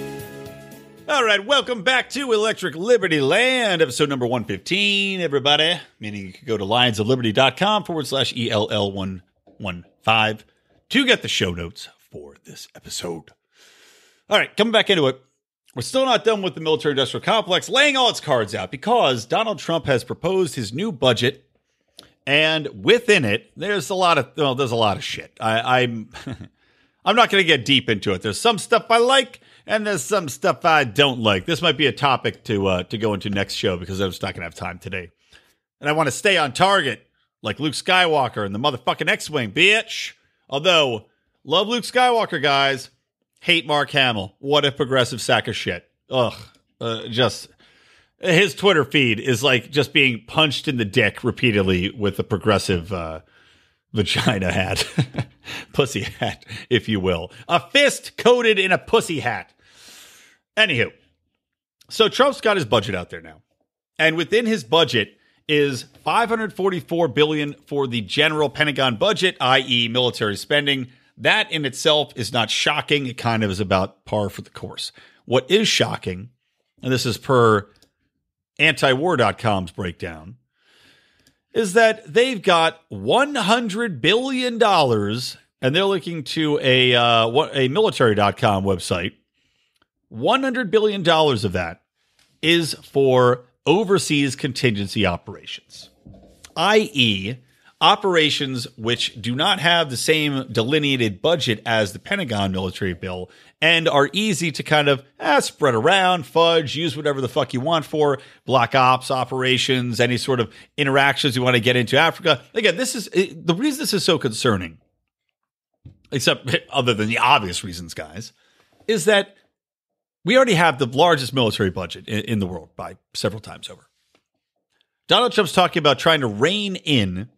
Speaker 3: All right, welcome back to Electric Libertyland, episode number 115, everybody. Meaning you can go to lionsofliberty.com/ELL115 to get the show notes for this episode. All right, coming back into it. We're still not done with the military-industrial complex laying all its cards out because Donald Trump has proposed his new budget, and within it, there's a lot of shit. I'm not going to get deep into it. There's some stuff I like, and there's some stuff I don't like. This might be a topic to go into next show because I'm just not going to have time today. And I want to stay on target like Luke Skywalker and the motherfucking X-Wing, bitch. Although, love Luke Skywalker, guys. Hate Mark Hamill. What a progressive sack of shit. Ugh. his Twitter feed is like just being punched in the dick repeatedly with a progressive vagina hat, pussy hat, if you will. A fist coated in a pussy hat. Anywho, so Trump's got his budget out there now. And within his budget is $544 billion for the general Pentagon budget, i.e. military spending. That in itself is not shocking. It kind of is about par for the course. What is shocking, and this is per antiwar.com's breakdown, is that they've got $100 billion, and they're looking to a military.com website. $100 billion of that is for overseas contingency operations, i.e., operations which do not have the same delineated budget as the Pentagon military bill and are easy to kind of spread around, fudge, use whatever the fuck you want for black ops operations, any sort of interactions you want to get into Africa. Again, this is the reason this is so concerning, except other than the obvious reasons, guys, is that we already have the largest military budget in the world by several times over. Donald Trump's talking about trying to rein in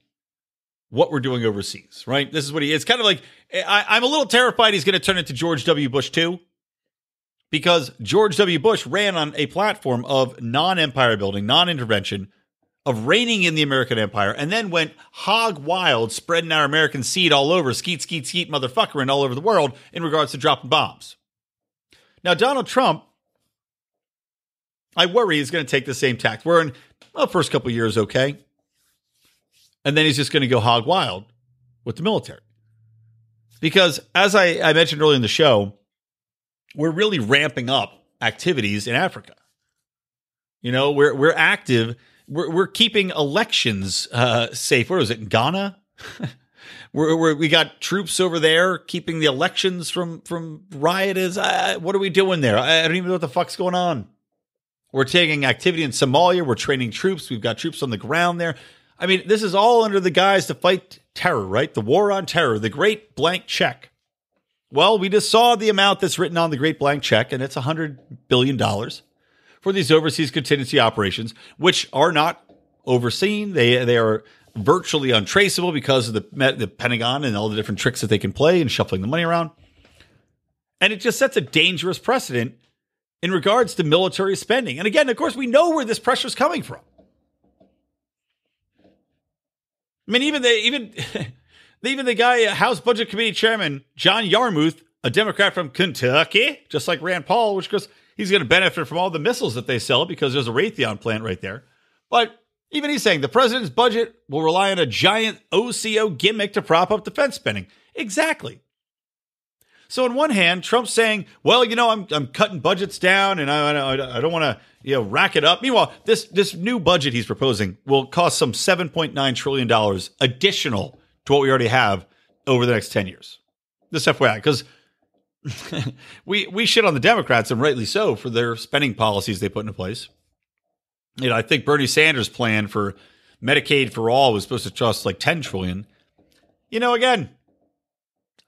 Speaker 3: what we're doing overseas, right? This is what it's kind of like, I'm a little terrified he's going to turn into George W. Bush too, because George W. Bush ran on a platform of non-empire building, non-intervention, of reigning in the American empire, and then went hog wild, spreading our American seed all over, skeet, skeet, skeet, motherfucker, and all over the world in regards to dropping bombs. Now, Donald Trump, I worry he's going to take the same tact. We're in the first couple of years, okay? And then he's just going to go hog wild with the military. Because as I mentioned earlier in the show, we're really ramping up activities in Africa. You know, we're active. We're keeping elections safe. Where was it? In Ghana? We got troops over there keeping the elections from rioters. What are we doing there? I don't even know what the fuck's going on. We're taking activity in Somalia. We're training troops. We've got troops on the ground there. I mean, this is all under the guise to fight terror, right? The war on terror, the great blank check. Well, we just saw the amount that's written on the great blank check, and it's $100 billion for these overseas contingency operations, which are not overseen. They are virtually untraceable because of the Pentagon and all the different tricks that they can play and shuffling the money around. And it just sets a dangerous precedent in regards to military spending. And again, of course, we know where this pressure is coming from. I mean, even the guy, House Budget Committee Chairman John Yarmuth, a Democrat from Kentucky, just like Rand Paul, which goes, he's going to benefit from all the missiles that they sell because there's a Raytheon plant right there. But even he's saying the president's budget will rely on a giant OCO gimmick to prop up defense spending. Exactly. So on one hand, Trump's saying, well, you know, I'm cutting budgets down and I don't want to, rack it up. Meanwhile, this new budget he's proposing will cost some $7.9 trillion additional to what we already have over the next 10 years. This FYI, because we shit on the Democrats, and rightly so, for their spending policies they put into place. You know, I think Bernie Sanders' plan for Medicaid for all was supposed to cost like $10 trillion. You know, again,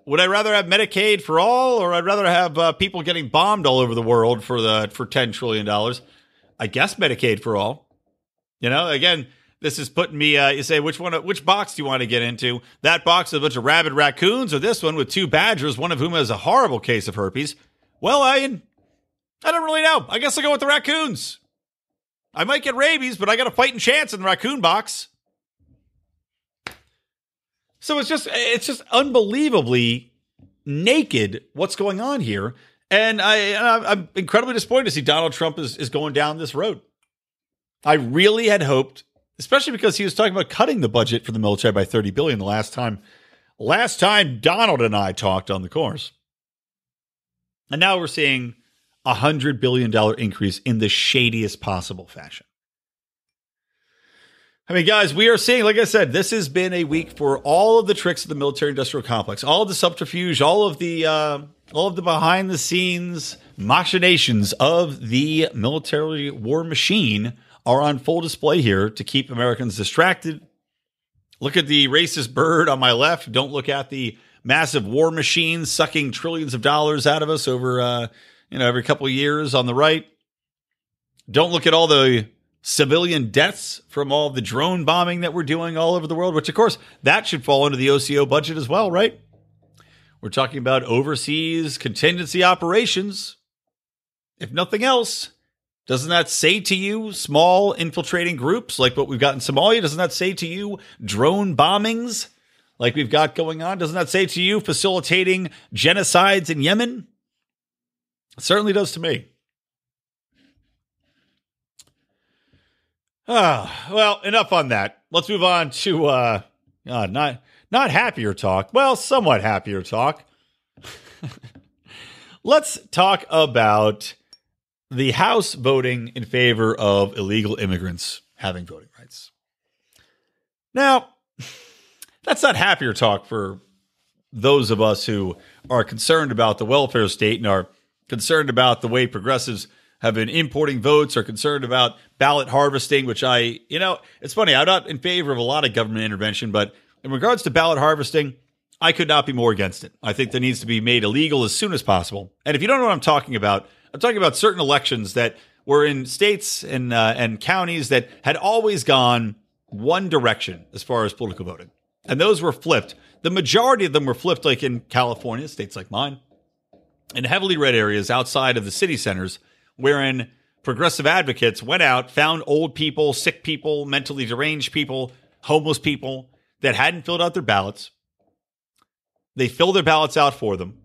Speaker 3: would I rather have Medicaid for all, or I'd rather have people getting bombed all over the world for $10 trillion? I guess Medicaid for all. You know, again, this is putting me. You say which box do you want to get into? That box with a bunch of rabid raccoons, or this one with two badgers, one of whom has a horrible case of herpes? Well, I don't really know. I guess I'll go with the raccoons. I might get rabies, but I got a fighting chance in the raccoon box. So it's just unbelievably naked what's going on here. And I'm incredibly disappointed to see Donald Trump is going down this road. I really had hoped, especially because he was talking about cutting the budget for the military by $30 billion the last time Donald and I talked on the course. And now we're seeing a $100 billion increase in the shadiest possible fashion. I mean, guys, we are seeing, like I said, this has been a week for all of the tricks of the military-industrial complex, all of the subterfuge, all of the behind-the-scenes machinations of the military war machine are on full display here to keep Americans distracted. Look at the racist bird on my left. Don't look at the massive war machine sucking trillions of dollars out of us over, every couple of years on the right. Don't look at all the civilian deaths from all the drone bombing that we're doing all over the world, which, of course, that should fall into the OCO budget as well, right? We're talking about overseas contingency operations. If nothing else, doesn't that say to you small infiltrating groups like what we've got in Somalia? Doesn't that say to you drone bombings like we've got going on? Doesn't that say to you facilitating genocides in Yemen? It certainly does to me. Well, enough on that. Let's move on to not happier talk. Well, somewhat happier talk. Let's talk about the House voting in favor of illegal immigrants having voting rights. Now, that's not happier talk for those of us who are concerned about the welfare state and are concerned about the way progressives have been importing votes, are concerned about ballot harvesting, which it's funny, I'm not in favor of a lot of government intervention, but in regards to ballot harvesting, I could not be more against it. I think that needs to be made illegal as soon as possible. And if you don't know what I'm talking about certain elections that were in states and counties that had always gone one direction as far as political voting. And those were flipped. The majority of them were flipped, like in California, states like mine, in heavily red areas outside of the city centers, wherein progressive advocates went out, found old people, sick people, mentally deranged people, homeless people that hadn't filled out their ballots. They fill their ballots out for them,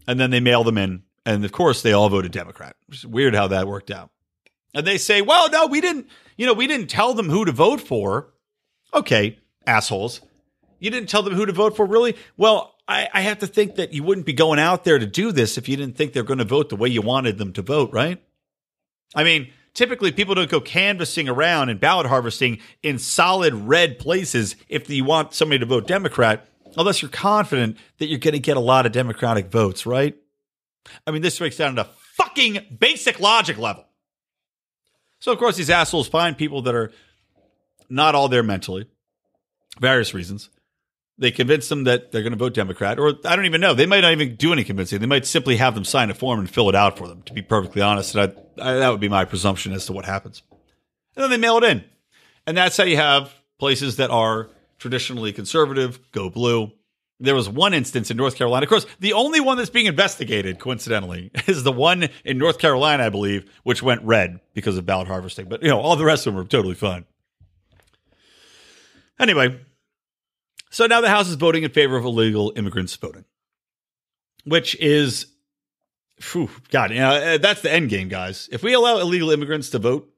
Speaker 3: and then they mail them in. And of course, they all voted Democrat. It's weird how that worked out. And they say, well, no, we didn't tell them who to vote for. Okay, assholes. You didn't tell them who to vote for, really? Well, I have to think that you wouldn't be going out there to do this if you didn't think they're going to vote the way you wanted them to vote, right? I mean, typically people don't go canvassing around and ballot harvesting in solid red places if you want somebody to vote Democrat, unless you're confident that you're going to get a lot of Democratic votes, right? I mean, this breaks down to fucking basic logic level. So, of course, these assholes find people that are not all there mentally, various reasons. They convince them that they're going to vote Democrat, or I don't even know. They might not even do any convincing. They might simply have them sign a form and fill it out for them, to be perfectly honest. And that would be my presumption as to what happens. And then they mail it in. And that's how you have places that are traditionally conservative go blue. There was one instance in North Carolina. Of course, the only one that's being investigated, coincidentally, is the one in North Carolina, I believe, which went red because of ballot harvesting. But, all the rest of them were totally fine. Anyway, so now the House is voting in favor of illegal immigrants voting, which is, that's the end game, guys. If we allow illegal immigrants to vote,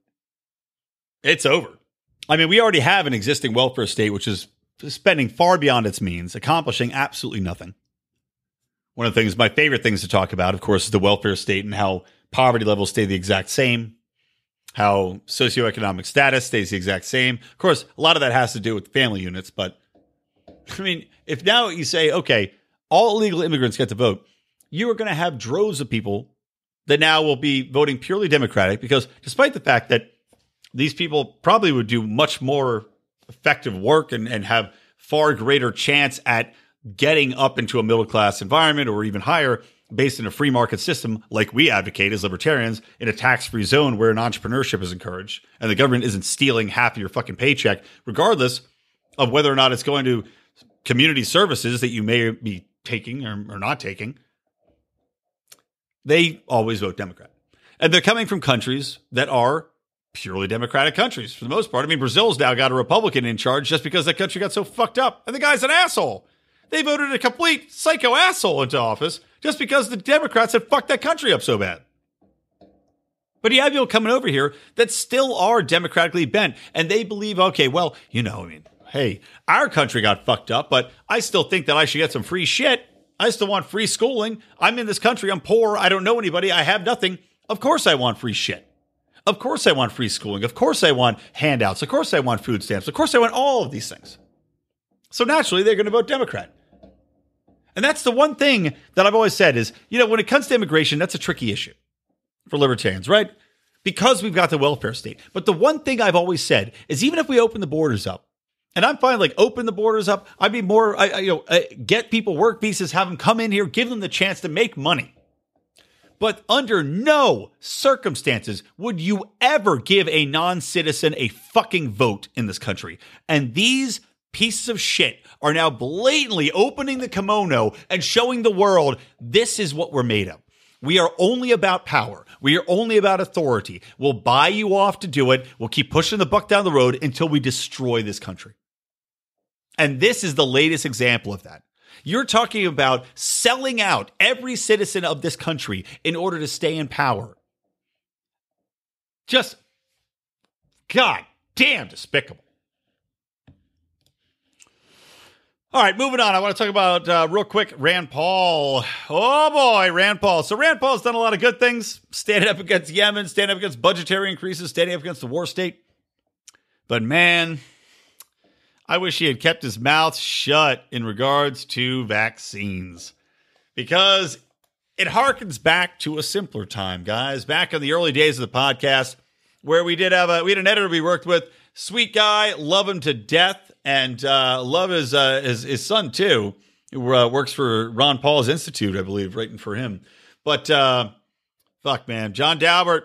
Speaker 3: it's over. I mean, we already have an existing welfare state, which is spending far beyond its means, accomplishing absolutely nothing. One of the things, my favorite things to talk about, of course, is the welfare state and how poverty levels stay the exact same, how socioeconomic status stays the exact same. Of course, a lot of that has to do with family units, but I mean, if now you say, okay, all illegal immigrants get to vote, you are going to have droves of people that now will be voting purely Democratic, because despite the fact that these people probably would do much more effective work and have far greater chance at getting up into a middle-class environment or even higher based in a free market system like we advocate as libertarians, in a tax-free zone where an entrepreneurship is encouraged and the government isn't stealing half of your fucking paycheck, regardless of whether or not it's going to community services that you may be taking or not taking. They always vote Democrat. And they're coming from countries that are purely Democratic countries for the most part. I mean, Brazil's now got a Republican in charge just because that country got so fucked up. And the guy's an asshole. They voted a complete psycho asshole into office just because the Democrats had fucked that country up so bad. But you have people coming over here that still are democratically bent, and they believe, okay, well, hey, our country got fucked up, but I still think that I should get some free shit. I still want free schooling. I'm in this country. I'm poor. I don't know anybody. I have nothing. Of course I want free shit. Of course I want free schooling. Of course I want handouts. Of course I want food stamps. Of course I want all of these things. So naturally, they're going to vote Democrat. And that's the one thing that I've always said is, when it comes to immigration, that's a tricky issue for libertarians, right? Because we've got the welfare state. But the one thing I've always said is, even if we open the borders up, and I'm fine, open the borders up, I'd be get people work visas, have them come in here, give them the chance to make money. But under no circumstances would you ever give a non-citizen a fucking vote in this country. And these pieces of shit are now blatantly opening the kimono and showing the world this is what we're made of. We are only about power. We are only about authority. We'll buy you off to do it. We'll keep pushing the buck down the road until we destroy this country. And this is the latest example of that. You're talking about selling out every citizen of this country in order to stay in power. Just goddamn despicable. All right, moving on. I want to talk about, real quick, Rand Paul. Oh, boy, Rand Paul. So Rand Paul's done a lot of good things, standing up against Yemen, standing up against budgetary increases, standing up against the war state. But, man, I wish he had kept his mouth shut in regards to vaccines. Because it harkens back to a simpler time, guys. Back in the early days of the podcast, where we had an editor we worked with, sweet guy, love him to death. And love his son, too, who works for Ron Paul's Institute, I believe, writing for him. But fuck, man. John Daubert,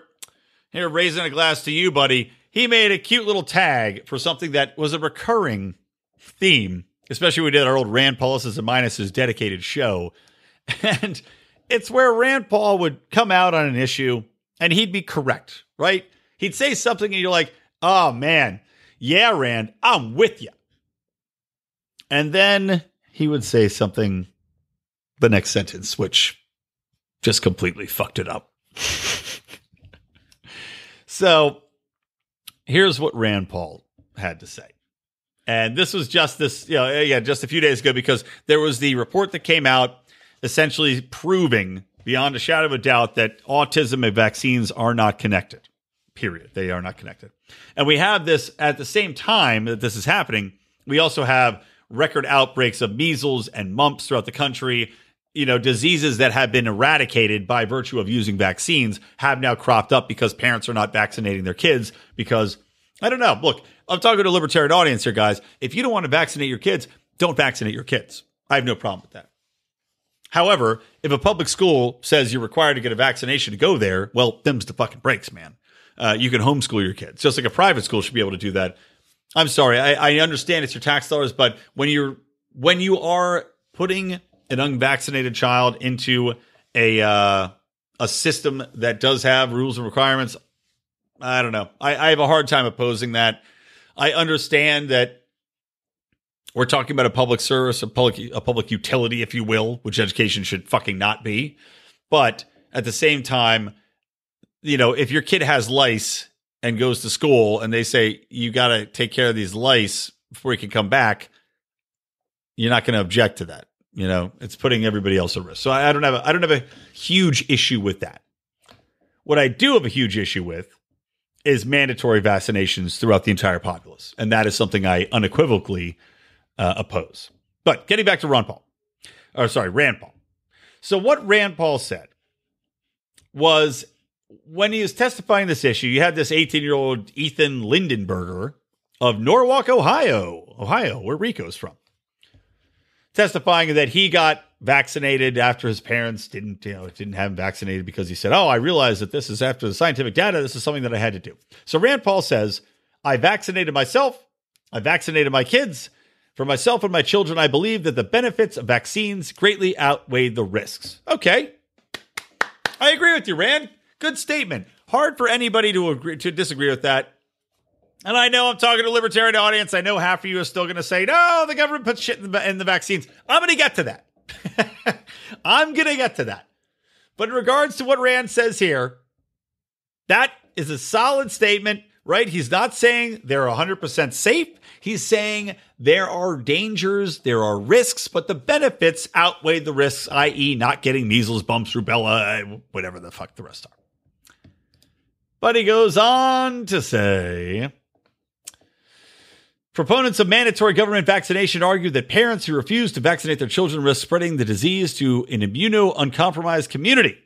Speaker 3: here raising a glass to you, buddy. He made a cute little tag for something that was a recurring theme, especially when we did our old Rand Pluses and Minuses dedicated show. And it's where Rand Paul would come out on an issue and he'd be correct, right? He'd say something and you're like, oh, man, yeah, Rand, I'm with you. And then he would say something the next sentence, which just completely fucked it up. So here's what Rand Paul had to say. And this was just just a few days ago, because there was the report that came out essentially proving beyond a shadow of a doubt that autism and vaccines are not connected. Period. They are not connected. And we have this at the same time that this is happening. We also have record outbreaks of measles and mumps throughout the country. You know, diseases that have been eradicated by virtue of using vaccines have now cropped up because parents are not vaccinating their kids because, I don't know. Look, I'm talking to a libertarian audience here, guys. If you don't want to vaccinate your kids, don't vaccinate your kids. I have no problem with that. However, if a public school says you're required to get a vaccination to go there, well, them's the fucking breaks, man. You can homeschool your kids. Just like a private school should be able to do that. I'm sorry. I understand it's your tax dollars, but when you are putting an unvaccinated child into a system that does have rules and requirements, I don't know. I have a hard time opposing that. I understand that we're talking about a public service, a public utility, if you will, which education should fucking not be. But at the same time, you know, if your kid has lice and goes to school and they say, you got to take care of these lice before you can come back, you're not going to object to that. You know, it's putting everybody else at risk. So I don't have a huge issue with that. What I do have a huge issue with is mandatory vaccinations throughout the entire populace. And that is something I unequivocally oppose. But getting back to Rand Paul. So what Rand Paul said was, when he was testifying this issue, you had this 18-year-old Ethan Lindenberger of Norwalk, Ohio, where Rico's from, testifying that he got vaccinated after his parents didn't have him vaccinated because he said, I realized that this is after the scientific data. This is something that I had to do. So Rand Paul says, I vaccinated myself. I vaccinated my kids. For myself and my children, I believe that the benefits of vaccines greatly outweigh the risks. Okay. I agree with you, Rand. Good statement. Hard for anybody to disagree with that. And I know I'm talking to a libertarian audience. I know half of you are still going to say, no, the government puts shit in the vaccines. I'm going to get to that. But in regards to what Rand says here, that is a solid statement, right? He's not saying they're 100% safe. He's saying there are dangers, there are risks, but the benefits outweigh the risks, i.e. not getting measles, bumps, rubella, whatever the fuck the rest are. But he goes on to say, proponents of mandatory government vaccination argue that parents who refuse to vaccinate their children risk spreading the disease to an immunocompromised community.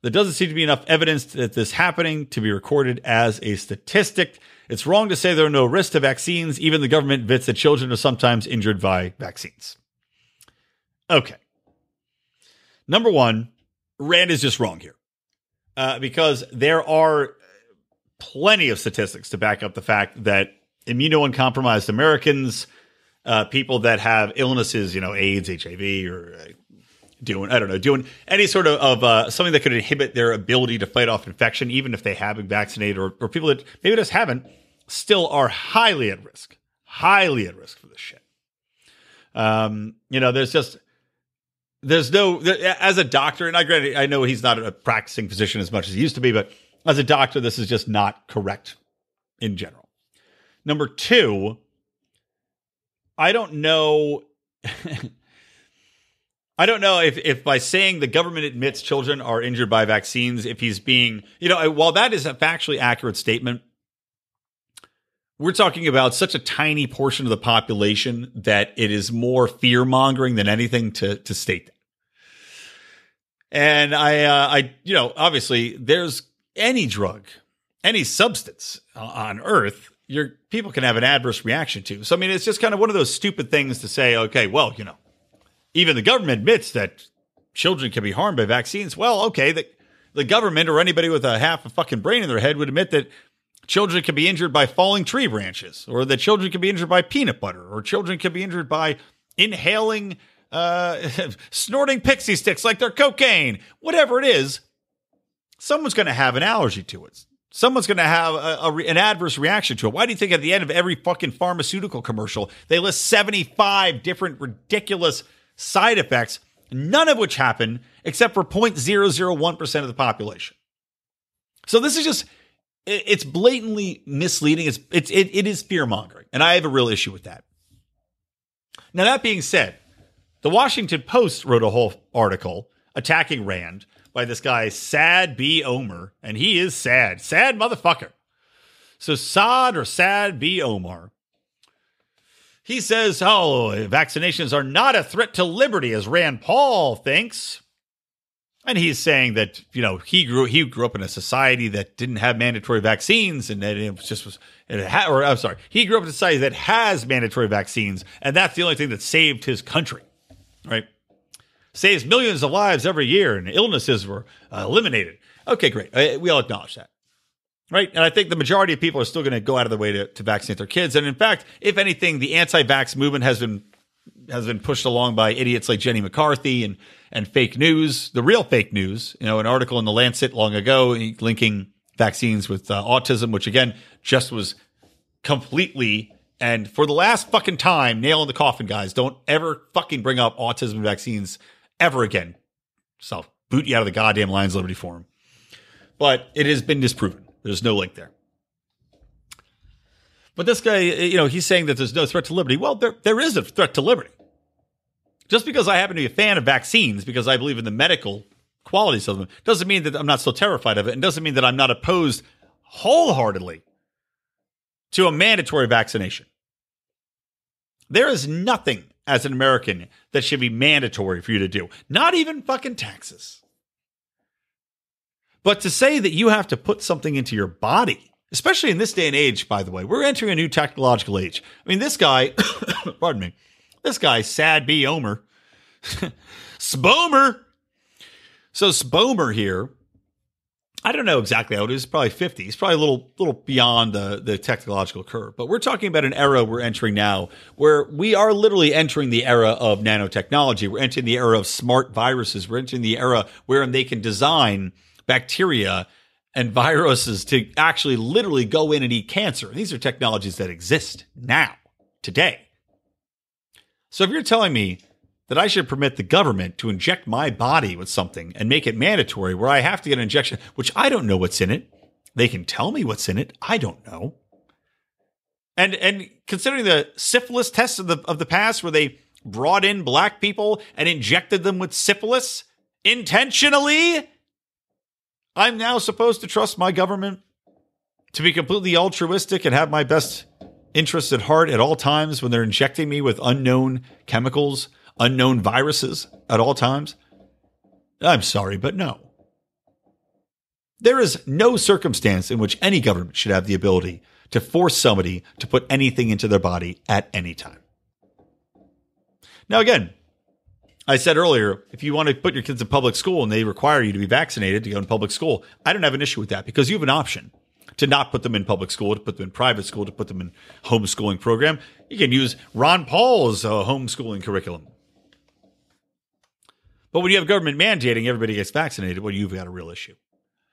Speaker 3: There doesn't seem to be enough evidence that this happening to be recorded as a statistic. It's wrong to say there are no risks to vaccines. Even the government admits that children are sometimes injured by vaccines. Okay. Number one, Rand is just wrong here. because there are plenty of statistics to back up the fact that immunocompromised Americans, people that have illnesses, AIDS, HIV, or doing any sort of something that could inhibit their ability to fight off infection, even if they have been vaccinated, or people that maybe just haven't, still are highly at risk for this shit. There's no, as a doctor, and I know he's not a practicing physician as much as he used to be, but as a doctor, this is just not correct in general. Number two, I don't know if by saying the government admits children are injured by vaccines, if he's being, while that is a factually accurate statement, we're talking about such a tiny portion of the population that it is more fear-mongering than anything to state that. And I obviously there's any drug, any substance on earth, people can have an adverse reaction to. So, I mean, it's just kind of one of those stupid things to say, okay, well, even the government admits that children can be harmed by vaccines. Well, okay, the government or anybody with a half a fucking brain in their head would admit that children can be injured by falling tree branches, or that children can be injured by peanut butter, or children can be injured by inhaling, snorting pixie sticks like they're cocaine. Whatever it is, someone's going to have an allergy to it. Someone's going to have an adverse reaction to it. Why do you think at the end of every fucking pharmaceutical commercial, they list 75 different ridiculous side effects, none of which happen except for 0.001% of the population? So this is just, it's blatantly misleading. It is fear-mongering, and I have a real issue with that. Now, that being said, the Washington Post wrote a whole article attacking Rand by this guy, Sad B. Omar, and he is sad. Sad motherfucker. So Sad B. Omar, he says, vaccinations are not a threat to liberty, as Rand Paul thinks. And he's saying that, he grew up in a society that didn't have mandatory vaccines, and that he grew up in a society that has mandatory vaccines, and that's the only thing that saved his country, right? Saves millions of lives every year, and illnesses were eliminated. Okay, great. We all acknowledge that, right? And I think the majority of people are still going to go out of their way to vaccinate their kids. And in fact, if anything, the anti-vax movement has been pushed along by idiots like Jenny McCarthy and fake news, the real fake news. An article in the Lancet long ago linking vaccines with autism, which again just was completely, and for the last fucking time, nail in the coffin, guys. Don't ever fucking bring up autism vaccines ever again. So boot you out of the goddamn Lions Liberty Forum. But it has been disproven. There's no link there. But this guy, he's saying that there's no threat to liberty. Well, there is a threat to liberty. Just because I happen to be a fan of vaccines, because I believe in the medical qualities of them, doesn't mean that I'm not still terrified of it, and doesn't mean that I'm not opposed wholeheartedly to a mandatory vaccination. There is nothing as an American that should be mandatory for you to do. Not even fucking taxes. But to say that you have to put something into your body, especially in this day and age, by the way, we're entering a new technological age. I mean, this guy, pardon me, this guy, Sad B. Omer, Spomer. So Spomer here, I don't know exactly how old he is, probably 50. He's probably a little beyond the technological curve. But we're talking about an era we're entering now where we are literally entering the era of nanotechnology. We're entering the era of smart viruses. We're entering the era where they can design bacteria and viruses to actually literally go in and eat cancer. And these are technologies that exist now, today. So if you're telling me that I should permit the government to inject my body with something and make it mandatory where I have to get an injection, which I don't know what's in it. They can tell me what's in it. I don't know. And considering the syphilis tests of the past where they brought in black people and injected them with syphilis intentionally, I'm now supposed to trust my government to be completely altruistic and have my best interests at heart at all times when they're injecting me with unknown chemicals, unknown viruses at all times? I'm sorry, but no. There is no circumstance in which any government should have the ability to force somebody to put anything into their body at any time. Now, again, I said earlier, if you want to put your kids in public school and they require you to be vaccinated to go in public school, I don't have an issue with that because you have an option to not put them in public school, to put them in private school, to put them in homeschooling program. You can use Ron Paul's homeschooling curriculum. But when you have government mandating everybody gets vaccinated, well, you've got a real issue.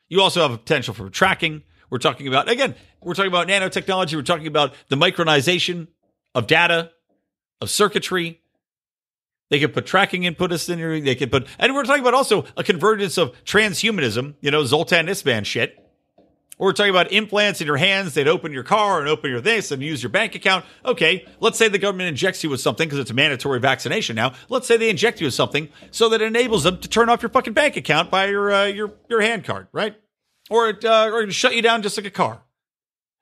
Speaker 3: You also have a potential for tracking. We're talking about nanotechnology. We're talking about the micronization of data, of circuitry. They can put tracking inputs in here. They can put, and we're talking about also a convergence of transhumanism, Zoltan Isban shit. Or we're talking about implants in your hands. They'd open your car and open your this and use your bank account. Okay, let's say the government injects you with something because it's a mandatory vaccination now. Let's say they inject you with something so that it enables them to turn off your fucking bank account by your hand card, right? Or shut you down just like a car.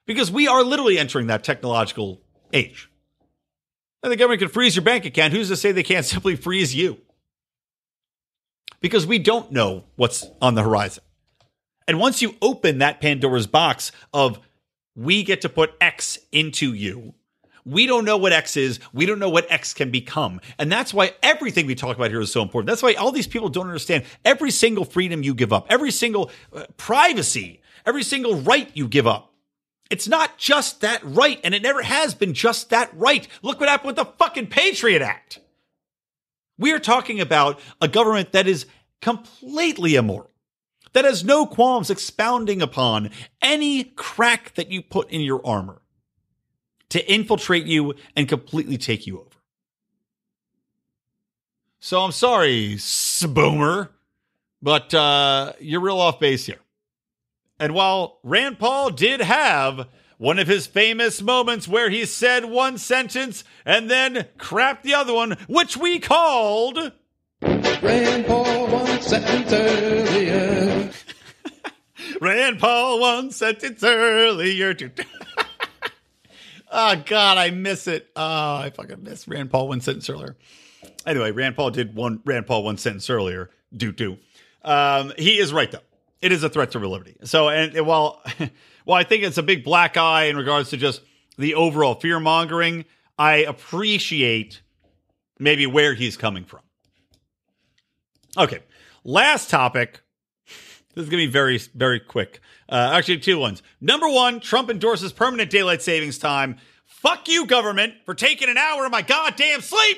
Speaker 3: Because we are literally entering that technological age. And the government can freeze your bank account. Who's to say they can't simply freeze you? Because we don't know what's on the horizon. And once you open that Pandora's box of we get to put X into you, we don't know what X is. We don't know what X can become. And that's why everything we talk about here is so important. That's why all these people don't understand every single freedom you give up, every single privacy, every single right you give up. It's not just that right, and it never has been just that right. Look what happened with the fucking Patriot Act. We are talking about a government that is completely immoral, that has no qualms expounding upon any crack that you put in your armor to infiltrate you and completely take you over. So I'm sorry, Boomer, but you're real off base here. And while Rand Paul did have one of his famous moments where he said one sentence and then crapped the other one, which we called
Speaker 5: Rand Paul one sentence earlier.
Speaker 3: Rand Paul one sentence earlier. Oh, God, I miss it. Oh, I fucking miss Rand Paul one sentence earlier. Anyway, Rand Paul one sentence earlier. He is right, though. It is a threat to real liberty. So, and while I think it's a big black eye in regards to just the overall fear mongering, I appreciate maybe where he's coming from. Okay, last topic. This is going to be very, very quick. Actually, two ones. Number one, Trump endorses permanent daylight savings time. Fuck you, government, for taking an hour of my goddamn sleep.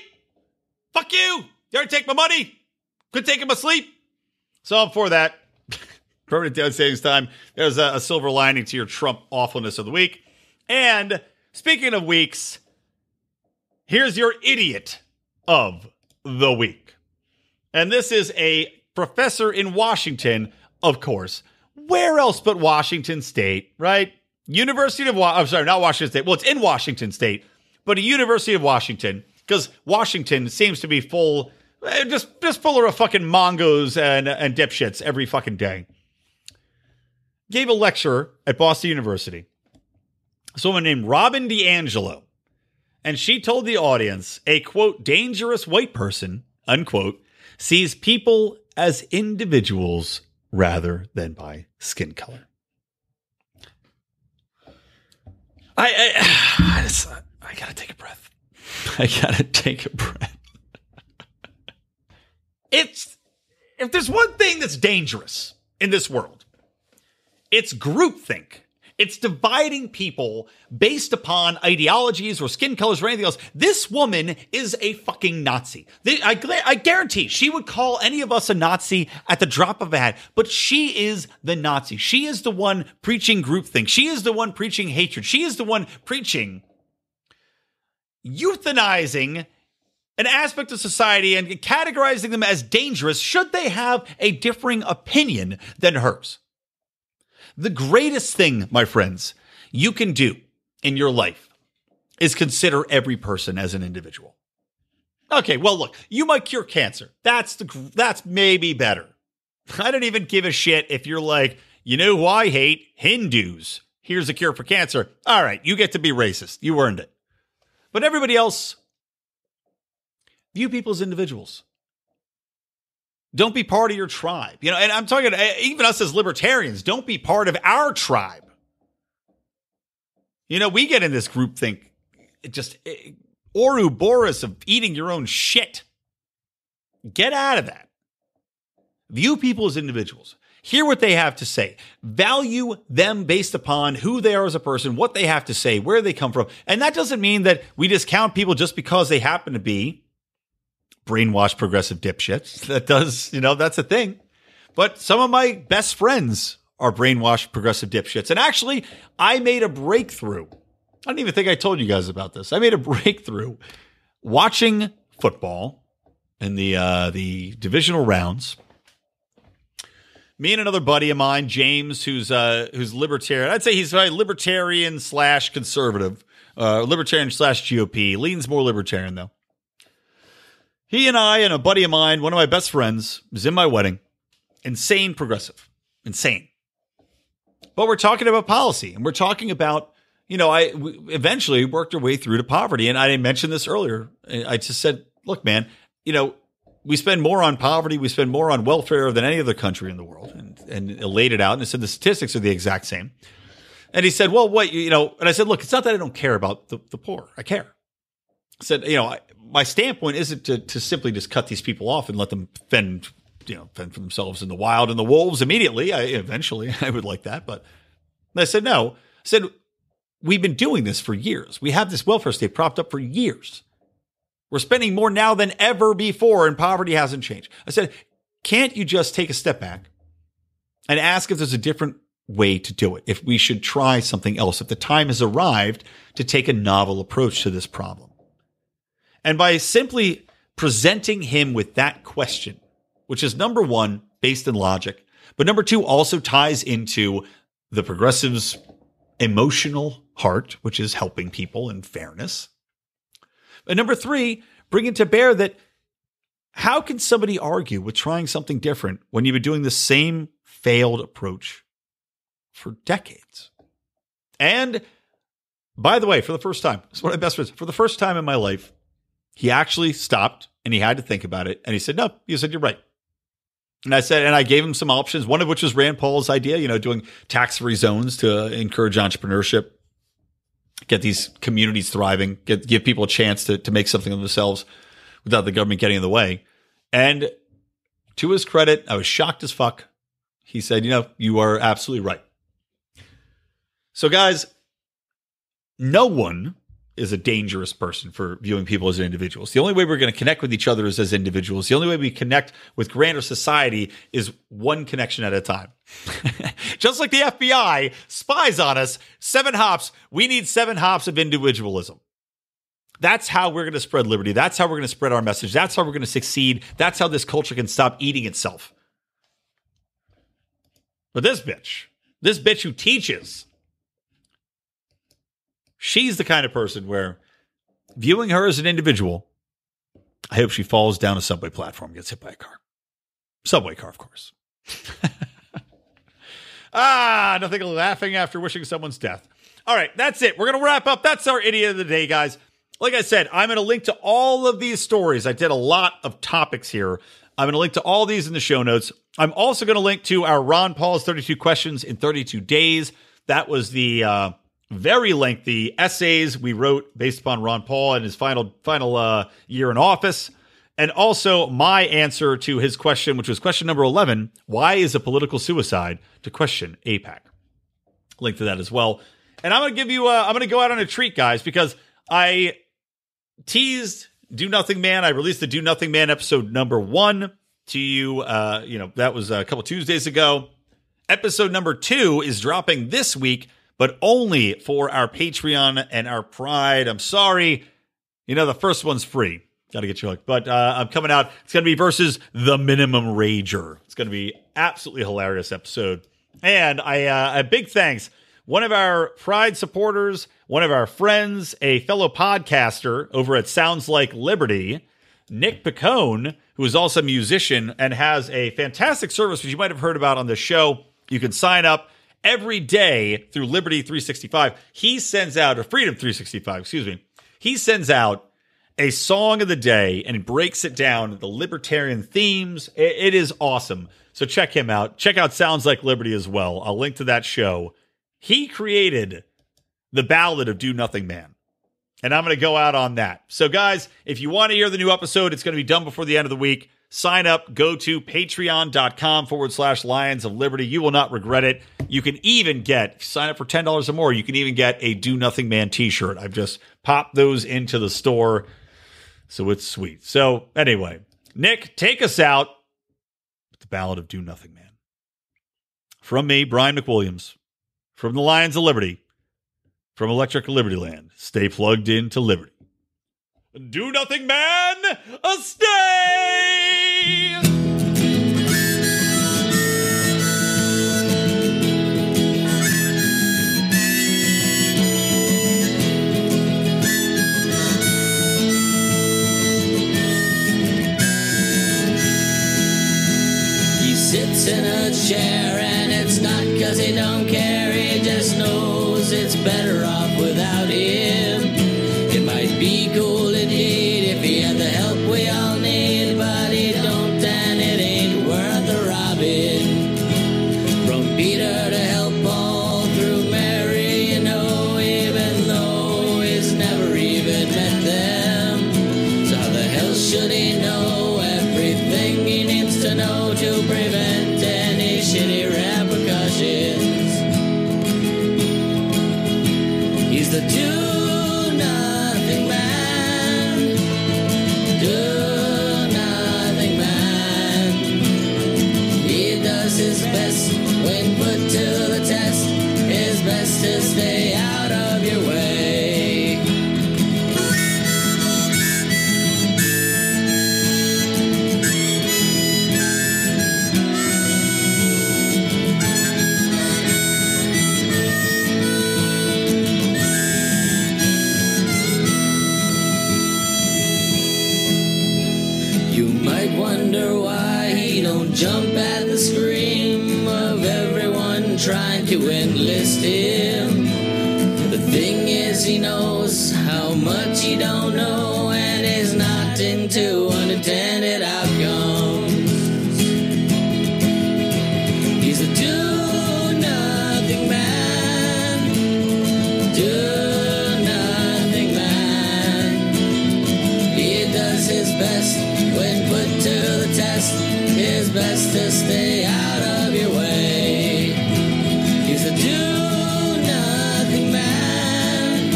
Speaker 3: Fuck you. You already take my money. Quit taking my sleep. So I'm for that. Permanent daylight savings time. There's a silver lining to your Trump awfulness of the week. And speaking of weeks, here's your idiot of the week. And this is a professor in Washington, of course. Where else but Washington State, right? University of I'm sorry, not Washington State. Well, it's in Washington State, but a University of Washington, because Washington seems to be full, just full of fucking mongos and dipshits every fucking day. Gave a lecture at Boston University. Someone named Robin DiAngelo. And she told the audience a, quote, dangerous white person, unquote, sees people as individuals rather than by skin color. I gotta take a breath. If there's one thing that's dangerous in this world, it's groupthink. It's dividing people based upon ideologies or skin colors or anything else. This woman is a fucking Nazi. I guarantee she would call any of us a Nazi at the drop of a hat, but she is the Nazi. She is the one preaching groupthink. She is the one preaching hatred. She is the one preaching euthanizing an aspect of society and categorizing them as dangerous should they have a differing opinion than hers. The greatest thing, my friends, you can do in your life is consider every person as an individual. Okay, well, look, you might cure cancer. That's maybe better. I don't even give a shit if you're like, you know who I hate? Hindus. Here's a cure for cancer. All right, you get to be racist. You earned it. But everybody else, view people as individuals. Don't be part of your tribe. And I'm talking, even us as libertarians, don't be part of our tribe. We get in this groupthink, Ouroboros of eating your own shit. Get out of that. View people as individuals. Hear what they have to say. Value them based upon who they are as a person, what they have to say, where they come from. And that doesn't mean that we discount people just because they happen to be brainwashed progressive dipshits. That does, that's a thing. But some of my best friends are brainwashed progressive dipshits. And actually, I made a breakthrough. I don't even think I told you guys about this. I made a breakthrough watching football in the divisional rounds. Me and another buddy of mine, James, who's libertarian. I'd say he's libertarian / conservative, libertarian / GOP. Leans more libertarian though. He and I and a buddy of mine, one of my best friends, was in my wedding. Insane progressive, insane. But we're talking about policy, and we're talking about, we eventually worked our way through to poverty. And I didn't mention this earlier. I just said, look, man, we spend more on poverty, we spend more on welfare than any other country in the world, and laid it out. And I said the statistics are the exact same. And he said, well, what, and I said, look, it's not that I don't care about the poor. I care. I said, my standpoint isn't to simply just cut these people off and let them fend for themselves in the wild and the wolves immediately. Eventually, I would like that. But I said, no. I said, we've been doing this for years. We have this welfare state propped up for years. We're spending more now than ever before, and poverty hasn't changed. I said, can't you just take a step back and ask if there's a different way to do it, if we should try something else, if the time has arrived to take a novel approach to this problem? And by simply presenting him with that question, which is number one, based in logic, but number two also ties into the progressives' emotional heart, which is helping people and fairness. And number three, bring it to bear that how can somebody argue with trying something different when you've been doing the same failed approach for decades? And by the way, for the first time, it's one of my best friends, for the first time in my life, he actually stopped and he had to think about it. And he said, no, you said, you're right. And I gave him some options, one of which was Rand Paul's idea, doing tax-free zones to encourage entrepreneurship, get these communities thriving, give people a chance to make something of themselves without the government getting in the way. And to his credit, I was shocked as fuck. He said, you are absolutely right. So guys, no one is a dangerous person for viewing people as individuals. The only way we're going to connect with each other is as individuals. The only way we connect with grander society is one connection at a time. Just like the FBI spies on us, 7 hops, we need 7 hops of individualism. That's how we're going to spread liberty. That's how we're going to spread our message. That's how we're going to succeed. That's how this culture can stop eating itself. But this bitch who teaches, she's the kind of person where viewing her as an individual, I hope she falls down a subway platform and gets hit by a car. Subway car, of course. Nothing like laughing after wishing someone's death. All right, that's it. We're going to wrap up. That's our idiot of the day, guys. Like I said, I'm going to link to all of these stories. I did a lot of topics here. I'm going to link to all these in the show notes. I'm also going to link to our Ron Paul's 32 Questions in 32 Days. That was the very lengthy essays we wrote based upon Ron Paul and his final year in office. And also my answer to his question, which was question number 11, why is a political suicide to question AIPAC? Link to that as well. And I'm going to give you, I'm going to go out on a treat, guys, because I teased Do Nothing Man. I released the Do Nothing Man episode number 1 to you. That was a couple Tuesdays ago. Episode number 2 is dropping this week, but only for our Patreon and our Pride. I'm sorry. The first one's free. Got to get you hooked. But I'm coming out. It's going to be versus the Minimum Rager. It's going to be absolutely hilarious episode. And a big thanks. One of our Pride supporters, one of our friends, a fellow podcaster over at Sounds Like Liberty, Nick Picone, who is also a musician and has a fantastic service, which you might have heard about on the show. You can sign up every day through Liberty 365. He sends out, or Freedom 365, excuse me. He sends out a song of the day and breaks it down, the libertarian themes. It is awesome. So check him out. Check out Sounds Like Liberty as well. I'll link to that show. He created the ballad of Do Nothing Man. And I'm going to go out on that. So guys, if you want to hear the new episode, it's going to be done before the end of the week. sign up. Go to patreon.com/Lions of Liberty. You will not regret it. You can even sign up for $10 or more. You can even get a Do Nothing Man t-shirt. I've just popped those into the store, so it's sweet. So anyway, Nick, take us out with the Ballad of Do Nothing Man. From me, Brian McWilliams, from the Lions of Liberty, from Electric Libertyland, stay plugged into Liberty. Do nothing, man! Stay!
Speaker 6: He sits in a chair and it's not 'cause he don't care, he just knows it's better off without him. It might be cool indeed if he had the help we all need, but he don't, and it ain't worth the robbing. From Peter to help Paul through Mary, you know, even though he's never even met them. So how the hell should he know everything he needs to know to prevent any shitty repercussions? He's the do-nothing man. Do-nothing man. He does his best when put to the test. His best to stay out of your way. You might wonder why he don't jump at the scream of everyone trying to enlist him. The thing is, he knows how much he don't know and is not into unintended outcomes. He's a do-nothing man. Do-nothing man. He does his best when put to the test, his best to stay out of your way. He's a do-nothing man.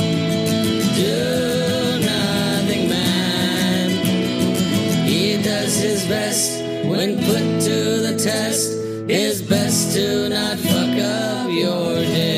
Speaker 6: Do-nothing man. He does his best when put to the test, his best to not fuck up your day.